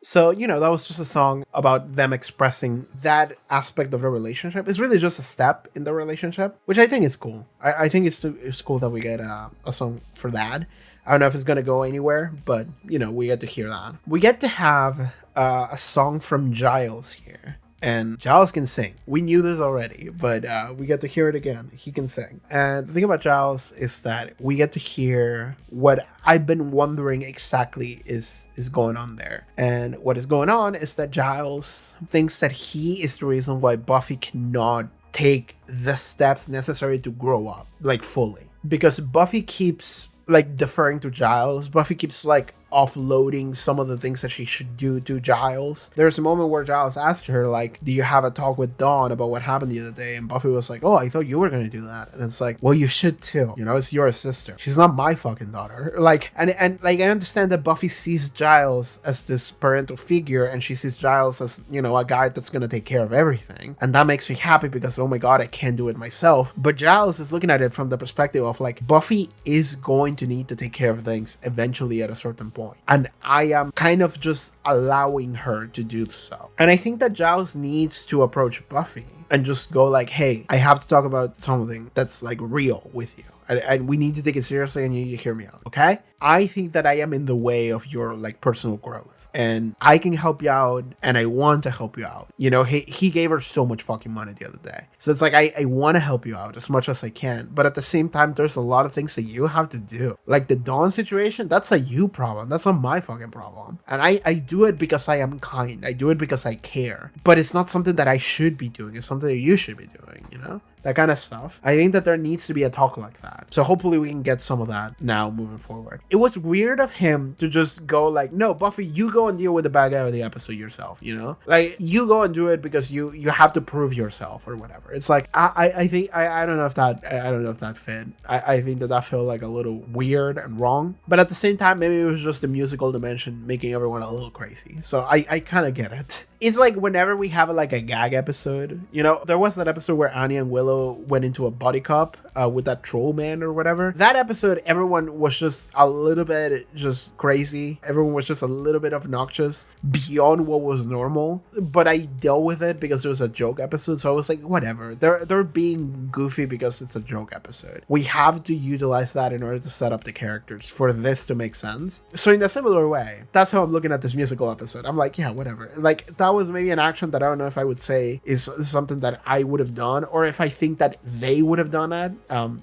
So, you know, that was just a song about them expressing that aspect of the relationship. It's really just a step in the relationship, which I think is cool. I think it's cool that we get a song for that. I don't know if it's going to go anywhere, but, you know, we get to hear that. We get to have a song from Giles here. And Giles can sing. We knew this already, but we get to hear it again. He can sing. And the thing about Giles is that we get to hear what I've been wondering exactly is going on there. And what is going on is that Giles thinks that he is the reason why Buffy cannot take the steps necessary to grow up, like fully. Because Buffy keeps like deferring to Giles. Buffy keeps like offloading some of the things that she should do to Giles. There's a moment where Giles asked her like, do you have a talk with Dawn about what happened the other day? And Buffy was like, oh, I thought you were gonna do that. And it's like, well, you should too, you know, it's your sister, she's not my fucking daughter. Like, and like I understand that Buffy sees Giles as this parental figure, and she sees Giles as, you know, a guy that's gonna take care of everything, and that makes me happy because, oh my god, I can't do it myself. But Giles is looking at it from the perspective of like, Buffy is going to need to take care of things eventually at a certain point, and I am kind of just allowing her to do so. And I think that Giles needs to approach Buffy and just go like, hey, I have to talk about something that's like real with you, and we need to take it seriously, and you need to hear me out, okay? I think that I am in the way of your like personal growth, and I can help you out, and I want to help you out. You know, he gave her so much fucking money the other day, so it's like I want to help you out as much as I can, but at the same time, there's a lot of things that you have to do. Like the Dawn situation, that's a you problem. That's not my fucking problem. And I do it because I am kind. I do it because I care. But it's not something that I should be doing. It's something that you should be doing, you know? that kind of stuff. I think that there needs to be a talk like that. So hopefully we can get some of that now moving forward. It was weird of him to just go like, no, Buffy, you go and deal with the bad guy of the episode yourself, you know? Like, you go and do it because you have to prove yourself or whatever. It's like, I think, I don't know if that fit. I think that felt like a little weird and wrong. But at the same time, maybe it was just the musical dimension making everyone a little crazy. So I kind of get it. It's like whenever we have like a gag episode, you know, there was that episode where Annie and Willow went into a body cop with that troll man or whatever. That episode, everyone was just a little bit just crazy. Everyone was just a little bit obnoxious beyond what was normal. But I dealt with it because it was a joke episode. So I was like, whatever. They're being goofy because it's a joke episode. We have to utilize that in order to set up the characters for this to make sense. So in a similar way, that's how I'm looking at this musical episode. I'm like, yeah, whatever. Like, that was maybe an action that I don't know if I would say is something that I would have done, or if I think that they would have done it.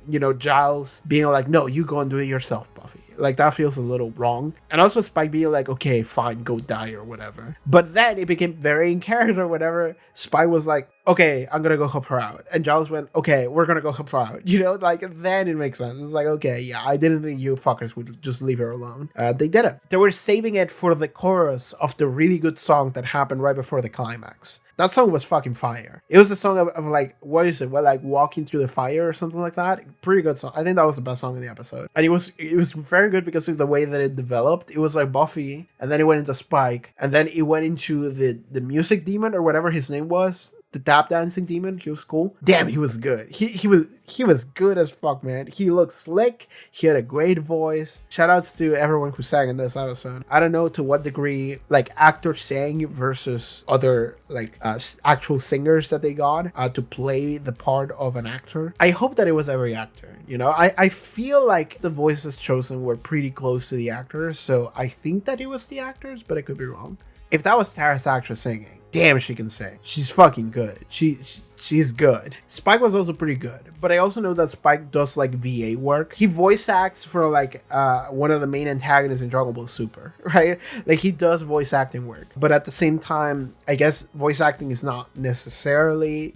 You know, Giles being like, no, you go and do it yourself, Buffy. Like, that feels a little wrong. And also Spike being like, okay, fine, go die or whatever. But then it became very in character whenever Spike was like, okay, I'm gonna go help her out. And Giles went, okay, we're gonna go help her out. You know, like, then it makes sense. It's like, okay, yeah, I didn't think you fuckers would just leave her alone. They didn't. They were saving it for the chorus of the really good song that happened right before the climax. That song was fucking fire. It was the song of like, what is it? Well, like walking through the fire or something like that. Pretty good song. I think that was the best song in the episode. And it was very good because of the way that it developed. It was like Buffy, and then it went into Spike, and then it went into the music demon or whatever his name was. The tap dancing demon. He was cool. Damn, he was good. He was good as fuck, man. He looked slick. He had a great voice. Shout outs to everyone who sang in this episode. I don't know to what degree like actors sang versus other like actual singers that they got to play the part of an actor. I hope that it was every actor. You know, I feel like the voices chosen were pretty close to the actors, so I think that it was the actors, but I could be wrong. If that was Tara's actress singing, damn, she can sing. She's fucking good. She's good. Spike was also pretty good, but I also know that Spike does like VA work. He voice acts for like one of the main antagonists in Dragon Ball Super, right? Like he does voice acting work, but at the same time, I guess voice acting does not necessarily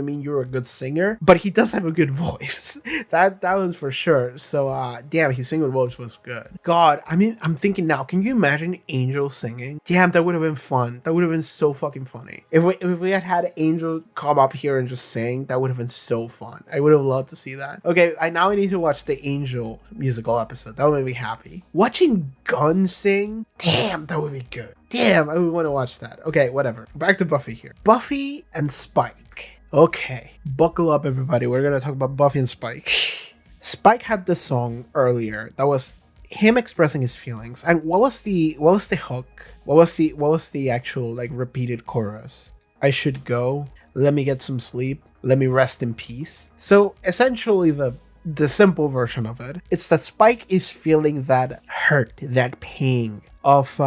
mean you're a good singer, but he does have a good voice. that was for sure. So damn, his singing voice was good. God, I mean, I'm thinking now, can you imagine Angel singing? Damn, that would have been fun. That would have been so fucking funny. If we had Angel come up here and just sing, that would have been so fun. I would have loved to see that. Okay, I need to watch the Angel musical episode. That would make me happy. Watching Gunn sing, damn, that would be good. Damn, I would want to watch that. Okay, whatever. Back to Buffy here. Buffy and Spike. Okay, buckle up, everybody. We're gonna talk about Buffy and Spike. Spike had this song earlier that was him expressing his feelings. And what was the hook? What was the actual like repeated chorus? I should go. Let me get some sleep. Let me rest in peace. So essentially the simple version of it, it's that Spike is feeling that hurt, that pain of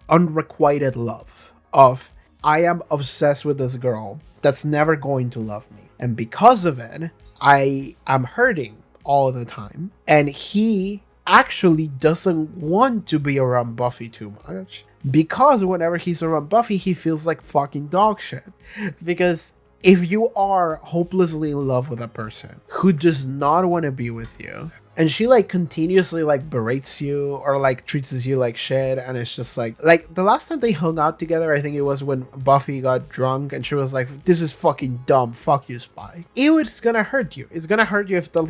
unrequited love, of I am obsessed with this girl that's never going to love me. And because of it, I am hurting all the time. And he actually doesn't want to be around Buffy too much. Because whenever he's around Buffy, he feels like fucking dog shit. Because if you are hopelessly in love with a person who does not want to be with you, and she like continuously like berates you or like treats you like shit, and it's just like the last time they hung out together, I think it was when Buffy got drunk and she was like, this is fucking dumb, fuck you, Spike. It's gonna hurt you. It's gonna hurt you if the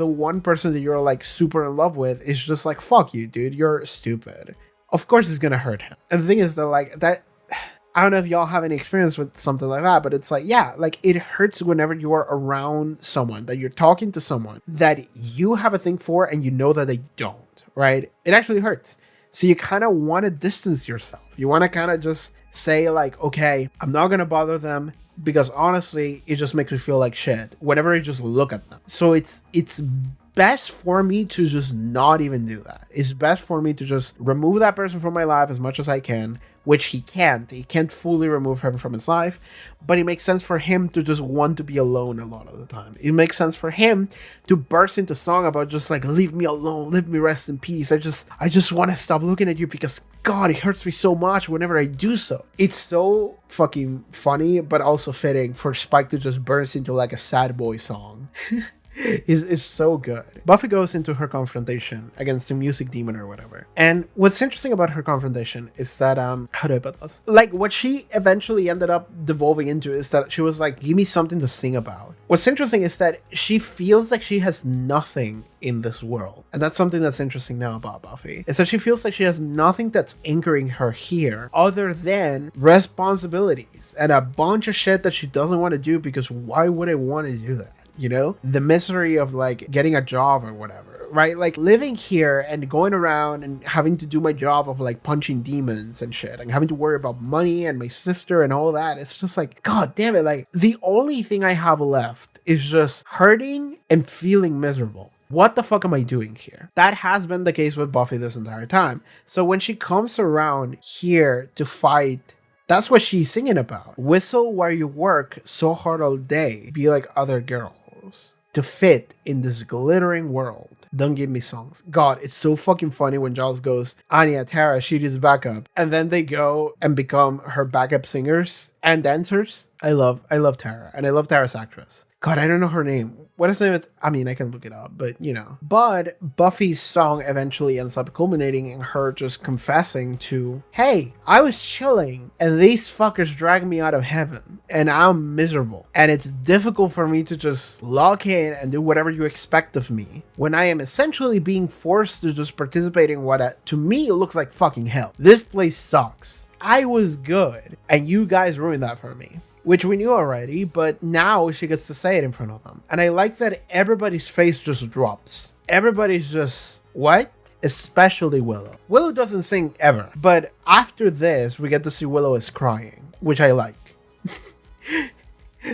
one person that you're like super in love with is just like, fuck you, dude, you're stupid. Of course it's gonna hurt him. And the thing is that like that, I don't know if y'all have any experience with something like that, but it's like, yeah, like it hurts whenever you are around someone, that you're talking to someone that you have a thing for and you know that they don't, right? It actually hurts. So you kind of want to distance yourself. You want to kind of just say like, okay, I'm not gonna bother them because honestly, it just makes me feel like shit whenever I just look at them. So it's best for me to just not even do that. It's best for me to just remove that person from my life as much as I can, which he can't. He can't fully remove her from his life, but it makes sense for him to just want to be alone a lot of the time. It makes sense for him to burst into song about just like, leave me alone, leave me rest in peace. I just want to stop looking at you because God, it hurts me so much whenever I do so. It's so fucking funny, but also fitting for Spike to just burst into like a sad boy song. is so good. Buffy goes into her confrontation against the music demon or whatever. And what's interesting about her confrontation is that, how do I put this? Like, what she eventually ended up devolving into is that she was like, give me something to sing about. What's interesting is that she feels like she has nothing in this world. And that's something that's interesting now about Buffy, is that she feels like she has nothing that's anchoring her here other than responsibilities and a bunch of shit that she doesn't want to do, because why would I want to do that? You know, the misery of like getting a job or whatever, right? Like living here and going around and having to do my job of like punching demons and shit and having to worry about money and my sister and all that. It's just like, God damn it. Like the only thing I have left is just hurting and feeling miserable. What the fuck am I doing here? That has been the case with Buffy this entire time. So when she comes around here to fight, that's what she's singing about. Whistle while you work so hard all day. Be like other girls. To fit in this glittering world. Don't give me songs. God, it's so fucking funny when Giles goes, Anya, Tara, she is backup. And then they go and become her backup singers and dancers. I love Tara. And I love Tara's actress. God, I don't know her name. What is the name? I mean, I can look it up, but you know. But Buffy's song eventually ends up culminating in her just confessing to, hey, I was chilling and these fuckers dragged me out of heaven and I'm miserable. And it's difficult for me to just lock in and do whatever you expect of me when I am essentially being forced to just participate in what to me looks like fucking hell. This place sucks. I was good and you guys ruined that for me. Which we knew already, but now she gets to say it in front of them. And I like that everybody's face just drops. Everybody's just, what? Especially Willow. Willow doesn't sing ever, but after this, we get to see Willow is crying, which I like.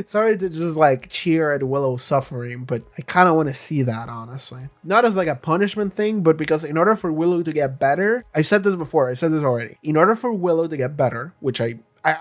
Sorry to just like cheer at Willow suffering, but I kind of want to see that, honestly. Not as like a punishment thing, but because in order for Willow to get better, I've said this before, I said this already. In order for Willow to get better, which I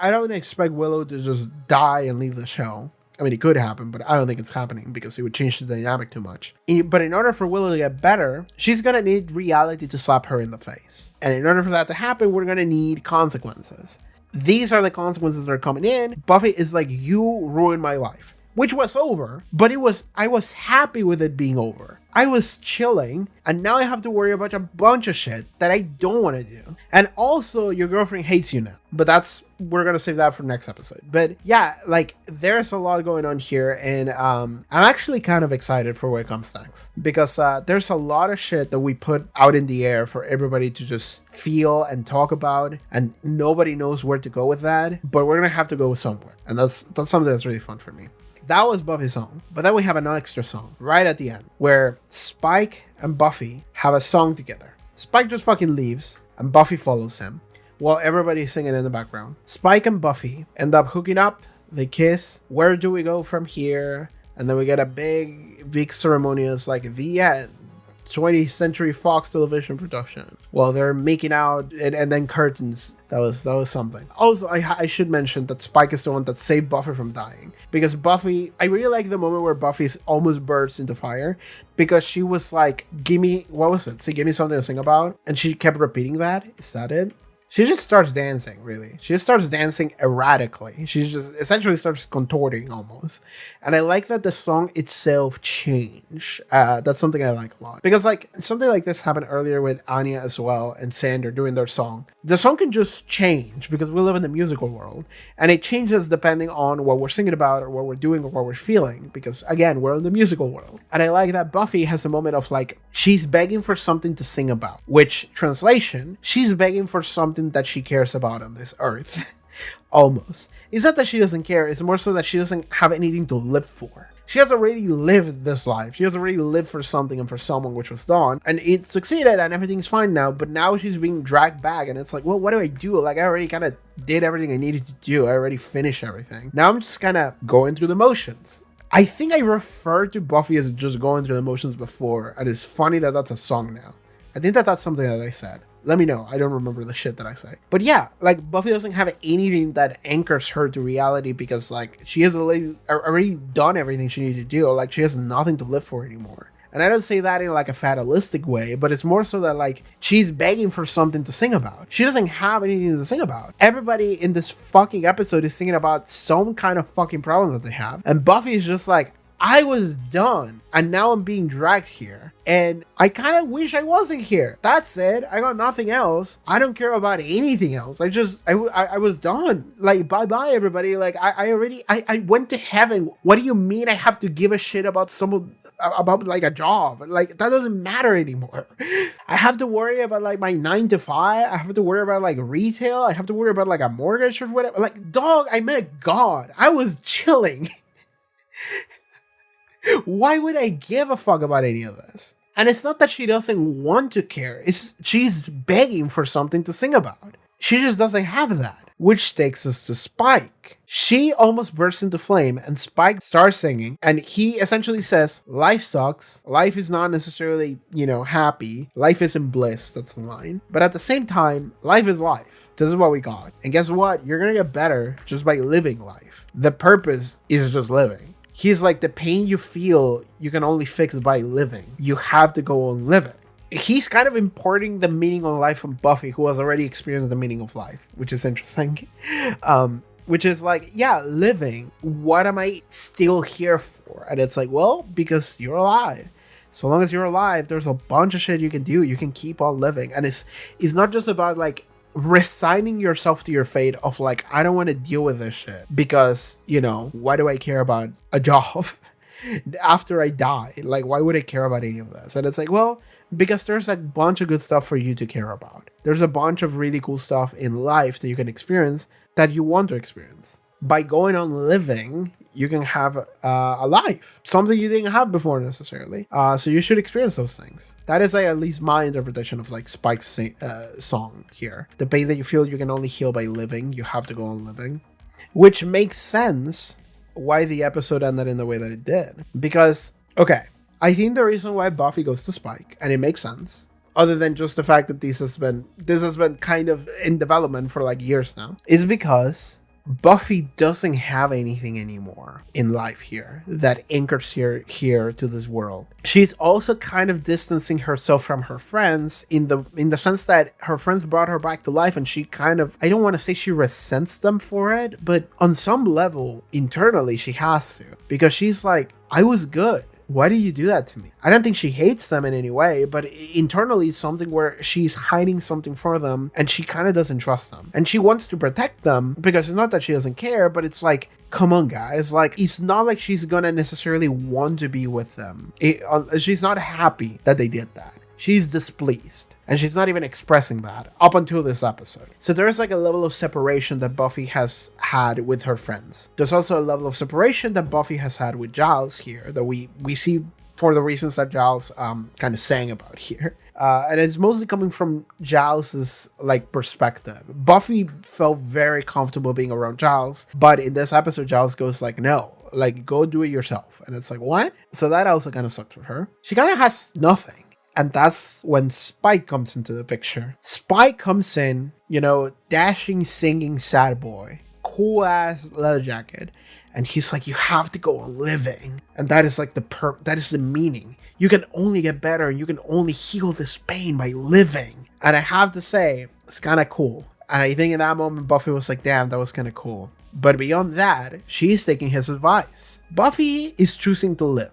don't expect Willow to just die and leave the show. I mean, it could happen, but I don't think it's happening because it would change the dynamic too much. But in order for Willow to get better, she's going to need reality to slap her in the face. And in order for that to happen, we're going to need consequences. These are the consequences that are coming in. Buffy is like, you ruined my life. Which was over, but I was happy with it being over. I was chilling, and now I have to worry about a bunch of shit that I don't want to do. And also, your girlfriend hates you now. But we're gonna save that for next episode. But yeah, like, there's a lot going on here, and I'm actually kind of excited for what comes next. Because there's a lot of shit that we put out in the air for everybody to just feel and talk about, and nobody knows where to go with that. But we're gonna have to go somewhere, and that's something that's really fun for me. That was Buffy's song. But then we have an extra song right at the end where Spike and Buffy have a song together. Spike just fucking leaves and Buffy follows him while everybody's singing in the background. Spike and Buffy end up hooking up. They kiss. Where do we go from here? And then we get a big ceremonious like the end. 20th Century Fox television production. Well, they're making out and then curtains. That was something. Also, I should mention that Spike is the one that saved Buffy from dying. Because Buffy, I really like the moment where Buffy almost bursts into fire. Because she was like, give me, what was it? So give me something to sing about. And she kept repeating that. Is that it? She just starts dancing, really. She just starts dancing erratically. She just essentially starts contorting almost. And I like that the song itself changed. That's something I like a lot. Because like something like this happened earlier with Anya as well and Sander doing their song. The song can just change because we live in the musical world. And it changes depending on what we're singing about or what we're doing or what we're feeling. Because again, we're in the musical world. And I like that Buffy has a moment of like, she's begging for something to sing about. Which, translation, she's begging for something that she cares about on this earth. Almost. It's not that she doesn't care, it's more so that she doesn't have anything to live for. She has already lived this life. She has already lived for something and for someone, which was Dawn. And it succeeded and everything's fine now. But now she's being dragged back and it's like, well, what do I do? Like, I already kind of did everything I needed to do. I already finished everything. Now I'm just kind of going through the motions. I think I referred to Buffy as just going through the motions before, and it's funny that that's a song now. I think that that's something that I said. Let me know. I don't remember the shit that I say. But yeah, like Buffy doesn't have anything that anchors her to reality because like she has already done everything she needed to do. Like she has nothing to live for anymore. And I don't say that in like a fatalistic way, but it's more so that like she's begging for something to sing about. She doesn't have anything to sing about. Everybody in this fucking episode is singing about some kind of fucking problem that they have. And Buffy is just like, I was done and now I'm being dragged here. And I kind of wish I wasn't here. That's it. I got nothing else. I don't care about anything else. I was done. Like, bye-bye, everybody. Like, I went to heaven. What do you mean I have to give a shit about about like a job? Like, that doesn't matter anymore. I have to worry about like my 9 to 5. I have to worry about like retail. I have to worry about like a mortgage or whatever. Like, dog, I met God. I was chilling. Why would I give a fuck about any of this? And it's not that she doesn't want to care. She's begging for something to sing about. She just doesn't have that. Which takes us to Spike. She almost bursts into flame and Spike starts singing and he essentially says, life sucks. Life is not necessarily, happy. Life isn't bliss. That's the line. But at the same time, life is life. This is what we got. And guess what? You're going to get better just by living life. The purpose is just living. He's like, the pain you feel, you can only fix by living. You have to go on living. He's kind of importing the meaning of life from Buffy, who has already experienced the meaning of life, which is interesting. Which is like, yeah, living. What am I still here for? And it's like, well, because you're alive. So long as you're alive, there's a bunch of shit you can do. You can keep on living. And it's not just about like resigning yourself to your fate of like, I don't want to deal with this shit because, why do I care about a job after I die? Like, why would I care about any of this? And it's like, well, because there's a bunch of good stuff for you to care about. There's a bunch of really cool stuff in life that you can experience that you want to experience. By going on living, you can have a life, something you didn't have before necessarily. So you should experience those things. That is like at least my interpretation of like Spike's song here. The pain that you feel you can only heal by living. You have to go on living, which makes sense why the episode ended in the way that it did. Because, okay, I think the reason why Buffy goes to Spike, and it makes sense, other than just the fact that this has been kind of in development for like years now, is because Buffy doesn't have anything anymore in life here that anchors her here to this world. She's also kind of distancing herself from her friends in the sense that her friends brought her back to life, and she kind of, I don't want to say she resents them for it, but on some level internally she has to, because she's like, I was good. Why do you do that to me? I don't think she hates them in any way, but internally it's something where she's hiding something for them and she kind of doesn't trust them. And she wants to protect them because it's not that she doesn't care, but it's like, come on guys, like it's not like she's gonna necessarily want to be with them. She's not happy that they did that. She's displeased, and she's not even expressing that up until this episode. So there's like a level of separation that Buffy has had with her friends. There's also a level of separation that Buffy has had with Giles here that we see for the reasons that Giles kind of sang about here. And it's mostly coming from Giles's like perspective. Buffy felt very comfortable being around Giles, but in this episode, Giles goes like, no, like go do it yourself. And it's like, what? So that also kind of sucks for her. She kind of has nothing. And that's when Spike comes into the picture. Spike comes in, dashing, singing, sad boy, cool ass leather jacket. And he's like, you have to go on living. And that is like that is the meaning. You can only get better and you can only heal this pain by living. And I have to say, it's kind of cool. And I think in that moment, Buffy was like, damn, that was kind of cool. But beyond that, she's taking his advice. Buffy is choosing to live.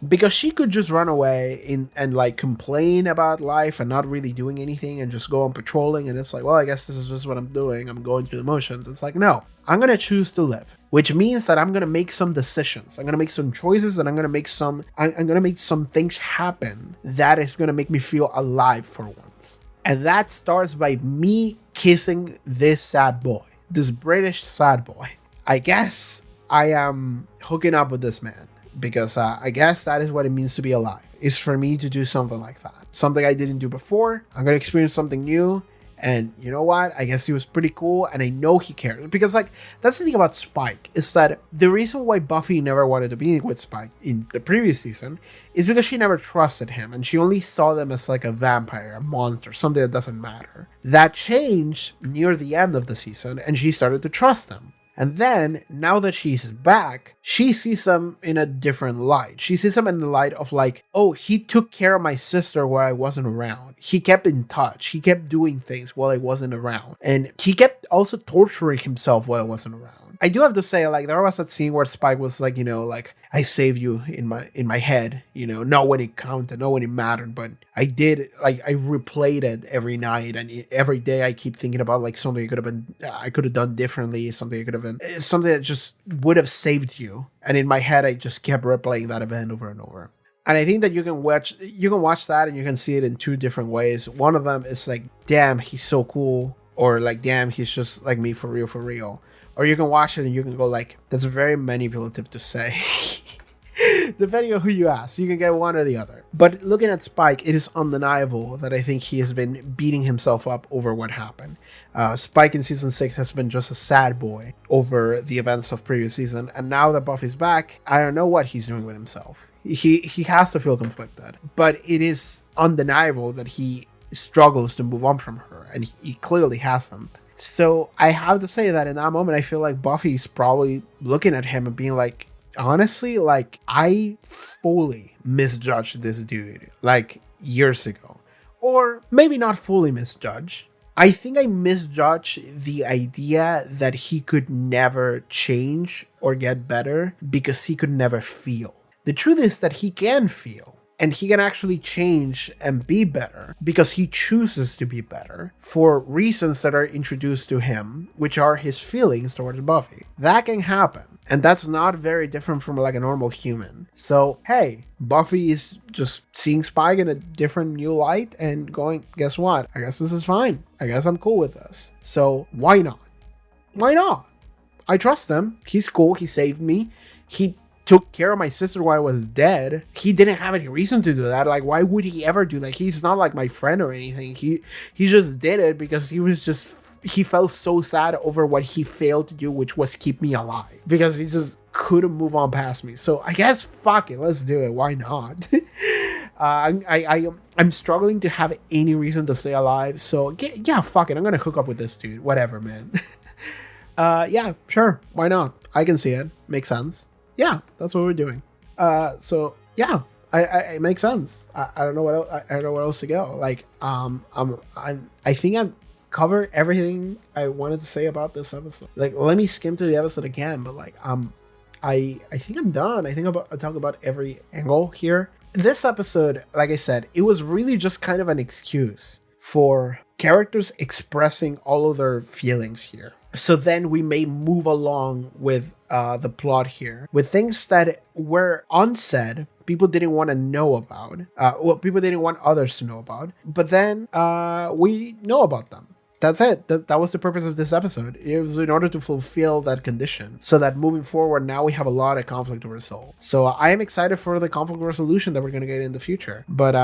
Because she could just run away and like complain about life and not really doing anything and just go on patrolling. And it's like, well, I guess this is just what I'm doing. I'm going through the motions. It's like, no, I'm going to choose to live, which means that I'm going to make some decisions. I'm going to make some choices and I'm going to make some things happen that is going to make me feel alive for once. And that starts by me kissing this sad boy, this British sad boy. I guess I am hooking up with this man. Because I guess that is what it means to be alive, is for me to do something like that. Something I didn't do before. I'm going to experience something new. And you know what? I guess he was pretty cool, and I know he cared. Because, like, that's the thing about Spike, is that the reason why Buffy never wanted to be with Spike in the previous season is because she never trusted him, and she only saw them as like a vampire, a monster, something that doesn't matter. That changed near the end of the season, and she started to trust them. And then, now that she's back, she sees him in a different light. She sees him in the light of like, oh, he took care of my sister while I wasn't around. He kept in touch. He kept doing things while I wasn't around. And he kept also torturing himself while I wasn't around. I do have to say, like, there was that scene where Spike was like, you know, like, I saved you in my head, you know, not when it counted, not when it mattered, but I did, like, I replayed it every night, and every day I keep thinking about, like, something I could have done differently, something that just would have saved you. And in my head, I just kept replaying that event over and over. And I think that you can watch that and you can see it in two different ways. One of them is like, damn, he's so cool, or like, damn, he's just like me for real. Or you can watch it and you can go like, that's very manipulative to say. Depending on who you ask, you can get one or the other. But looking at Spike, it is undeniable that I think he has been beating himself up over what happened. Spike in season 6 has been just a sad boy over the events of previous season. And now that Buffy's back, I don't know what he's doing with himself. He has to feel conflicted. But it is undeniable that he struggles to move on from her. And he clearly hasn't. So I have to say that in that moment, I feel like Buffy's probably looking at him and being like, honestly, like, I fully misjudged this dude like years ago. Or maybe not fully misjudged. I think I misjudged the idea that he could never change or get better because he could never feel. The truth is that he can feel. And he can actually change and be better because he chooses to be better for reasons that are introduced to him, which are his feelings towards Buffy. That can happen. And that's not very different from like a normal human. So, hey, Buffy is just seeing Spike in a different new light and going, guess what? I guess this is fine. I guess I'm cool with this. So why not? Why not? I trust him. He's cool. He saved me. He took care of my sister while I was dead. He didn't have any reason to do that. Like, why would he ever do that? He's not like my friend or anything. He just did it because he felt so sad over what he failed to do, which was keep me alive, because he just couldn't move on past me. So I guess fuck it, let's do it. Why not? I'm struggling to have any reason to stay alive. So yeah, fuck it. I'm gonna hook up with this dude. Whatever, man. Yeah, sure. Why not? I can see it. Makes sense. Yeah, that's what we're doing. So yeah, it makes sense. I don't know what else. I don't know where else to go. Like, I think I'm covered everything I wanted to say about this episode. Like, let me skim through the episode again, but like, I think I'm done. I think I talk about every angle here. This episode, like I said, it was really just kind of an excuse for characters expressing all of their feelings here. So then we may move along with the plot here with things that were unsaid, people didn't want to know about, people didn't want others to know about, but then we know about them. That's it. That was the purpose of this episode. It was in order to fulfill that condition, so that moving forward, now we have a lot of conflict to resolve. So I am excited for the conflict resolution that we're going to get in the future. But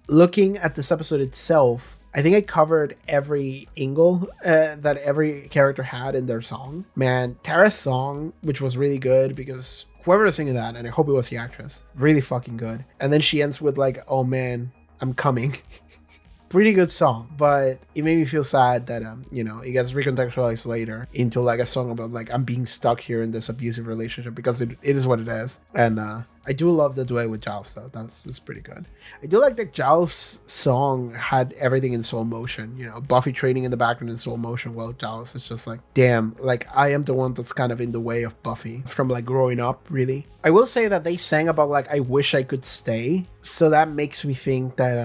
looking at this episode itself, I think I covered every angle that every character had in their song. Man, Tara's song, which was really good because whoever was singing that, and I hope it was the actress, really fucking good. And then she ends with like, oh man, I'm coming. Pretty good song, but it made me feel sad that it gets recontextualized later into like a song about like I'm being stuck here in this abusive relationship, because it is what it is. And I do love the duet with Giles though. That's pretty good. I do like that Giles' song had everything in slow motion. Buffy training in the background in slow motion while Giles is just like, damn, like I am the one that's kind of in the way of Buffy from like growing up, really. I will say that they sang about like I wish I could stay, so that makes me think that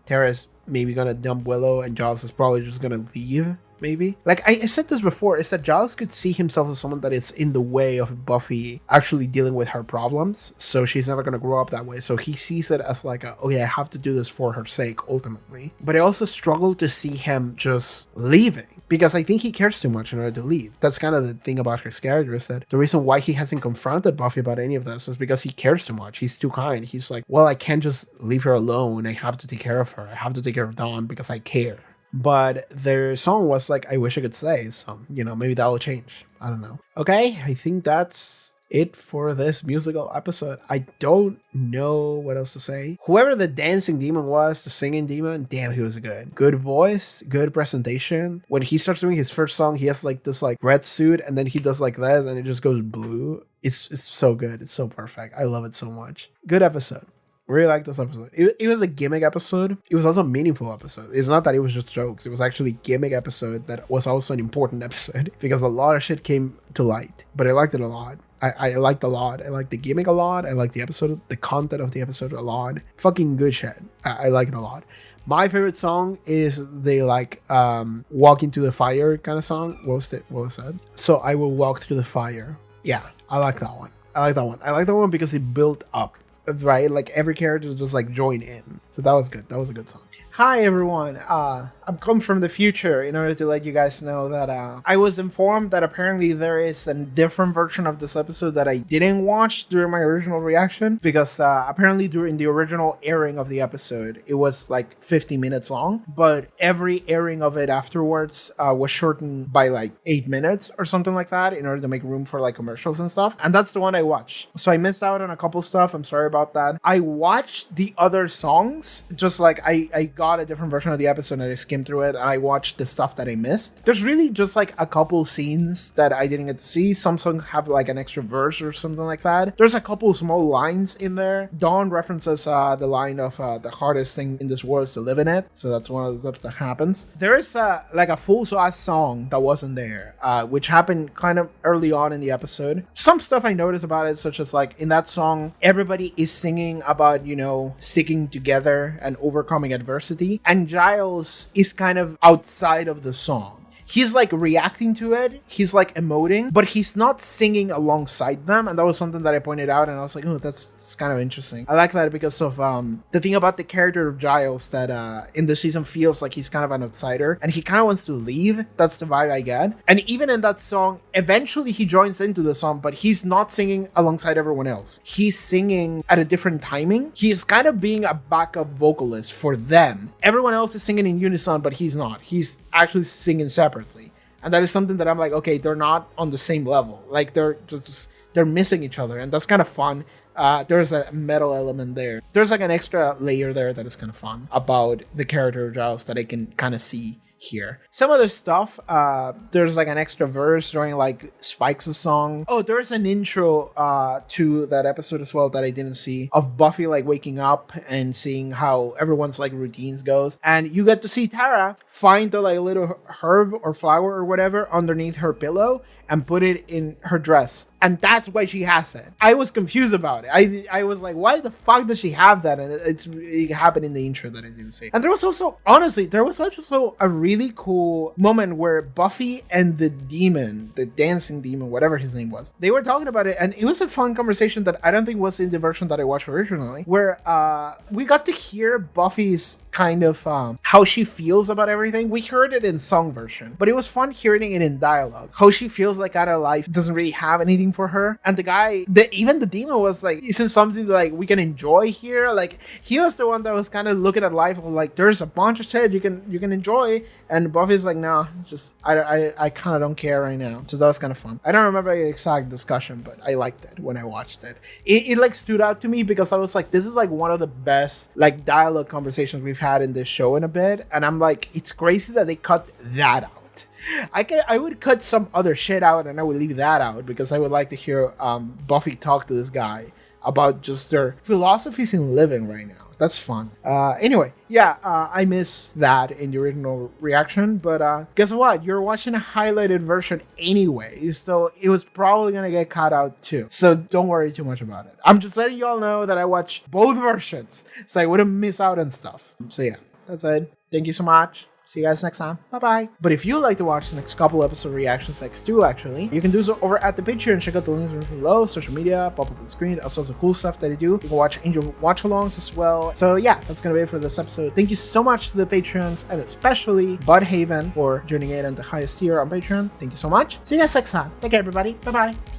Tara's maybe gonna dump Willow and Giles is probably just gonna leave. Maybe. Like I said this before, is that Giles could see himself as someone that is in the way of Buffy actually dealing with her problems, so she's never going to grow up that way. So he sees it as like okay, I have to do this for her sake ultimately. But I also struggle to see him just leaving, because I think he cares too much in order to leave. That's kind of the thing about his character, is that the reason why he hasn't confronted Buffy about any of this is because he cares too much. He's too kind. He's like, well, I can't just leave her alone. I have to take care of her. I have to take care of Dawn because I care. but their song was like I Wish I Could Stay. So, maybe that will change. I don't know. Okay, I think that's it for this musical episode. I don't know what else to say. Whoever the dancing demon was, the singing demon, damn, he was good. Good voice, good presentation. When he starts doing his first song, he has like this like red suit, and then he does like this, and it just goes blue. It's so good. It's so perfect. I love it so much. Good episode. Really like this episode. It was a gimmick episode. It was also a meaningful episode. It's not that it was just jokes. It was actually a gimmick episode that was also an important episode because a lot of shit came to light. But I liked it a lot. I liked a lot. I liked the gimmick a lot. I liked the episode, the content of the episode a lot. Fucking good shit. I like it a lot. My favorite song is the like walk into the fire kind of song. What was that? So I will walk through the fire. Yeah, I like that one. I like that one because it built up. Right, like every character just like join in, so that was good. That was a good song. Hi everyone, I'm come from the future in order to let you guys know that I was informed that apparently there is a different version of this episode that I didn't watch during my original reaction, because apparently during the original airing of the episode it was like 50 minutes long, but every airing of it afterwards was shortened by like 8 minutes or something like that in order to make room for like commercials and stuff, and that's the one I watched. So I missed out on a couple stuff. I'm sorry about that. I watched the other songs, just like I got a different version of the episode and I skimmed through it and I watched the stuff that I missed. There's really just like a couple scenes that I didn't get to see. Some songs have like an extra verse or something like that. There's a couple small lines in there. Dawn references the line of the hardest thing in this world is to live in it. So that's one of the stuff that happens. There is like a full-size song that wasn't there, which happened kind of early on in the episode. Some stuff I noticed about it, such as like in that song, everybody is singing about, sticking together and overcoming adversity. And Giles is kind of outside of the song. He's like reacting to it, he's like emoting, but he's not singing alongside them, and that was something that I pointed out, and I was like, oh, that's kind of interesting. I like that because of the thing about the character of Giles that in the season feels like he's kind of an outsider, and he kind of wants to leave. That's the vibe I get. And even in that song, eventually he joins into the song, but he's not singing alongside everyone else. He's singing at a different timing. He's kind of being a backup vocalist for them. Everyone else is singing in unison, but he's not. He's actually singing separately. And that is something that I'm like, okay, they're not on the same level. Like they're missing each other, and that's kind of fun. There's a metal element there. There's like an extra layer there that is kind of fun about the character of Giles that I can kind of see here. Some other stuff, there's like an extra verse during like Spike's song. Oh, there's an intro to that episode as well that I didn't see, of Buffy like waking up and seeing how everyone's like routines goes, and you get to see Tara find the like little herb or flower or whatever underneath her pillow and put it in her dress, and that's why she has it. I was confused about it. I was like, why the fuck does she have that? And it happened in the intro that I didn't see. And there was also, honestly, a really cool moment where Buffy and the demon, the dancing demon, whatever his name was, they were talking about it, and it was a fun conversation that I don't think was in the version that I watched originally, where we got to hear Buffy's kind of how she feels about everything. We heard it in song version, but it was fun hearing it in dialogue. How she feels like out of life doesn't really have anything for her, and the guy, even the demon was like, isn't something that like we can enjoy here. Like he was the one that was kind of looking at life like there's a bunch of shit you can enjoy, and Buffy's like, nah, just I kind of don't care right now. So that was kind of fun. I don't remember the exact discussion, but I liked it when I watched it. It like stood out to me because I was like, this is like one of the best like dialogue conversations we've had in this show in a bit, and I'm like, it's crazy that they cut that out. I would cut some other shit out and I would leave that out because I would like to hear Buffy talk to this guy about just their philosophies in living right now. That's fun. Anyway, yeah, I miss that in the original reaction, but guess what? You're watching a highlighted version anyway, so it was probably gonna get cut out too. So don't worry too much about it. I'm just letting you all know that I watched both versions, so I wouldn't miss out on stuff. So yeah, that's it. Thank you so much. See you guys next time. Bye-bye. But if you'd like to watch the next couple episode reactions, like Stu actually, you can do so over at the Patreon. Check out the links below, social media, pop up on the screen, all sorts of cool stuff that I do. You can watch Angel watch-alongs as well. So yeah, that's gonna be it for this episode. Thank you so much to the Patreons, and especially Bud Haven for joining in on the highest tier on Patreon. Thank you so much. See you guys next time. Take care, everybody. Bye-bye.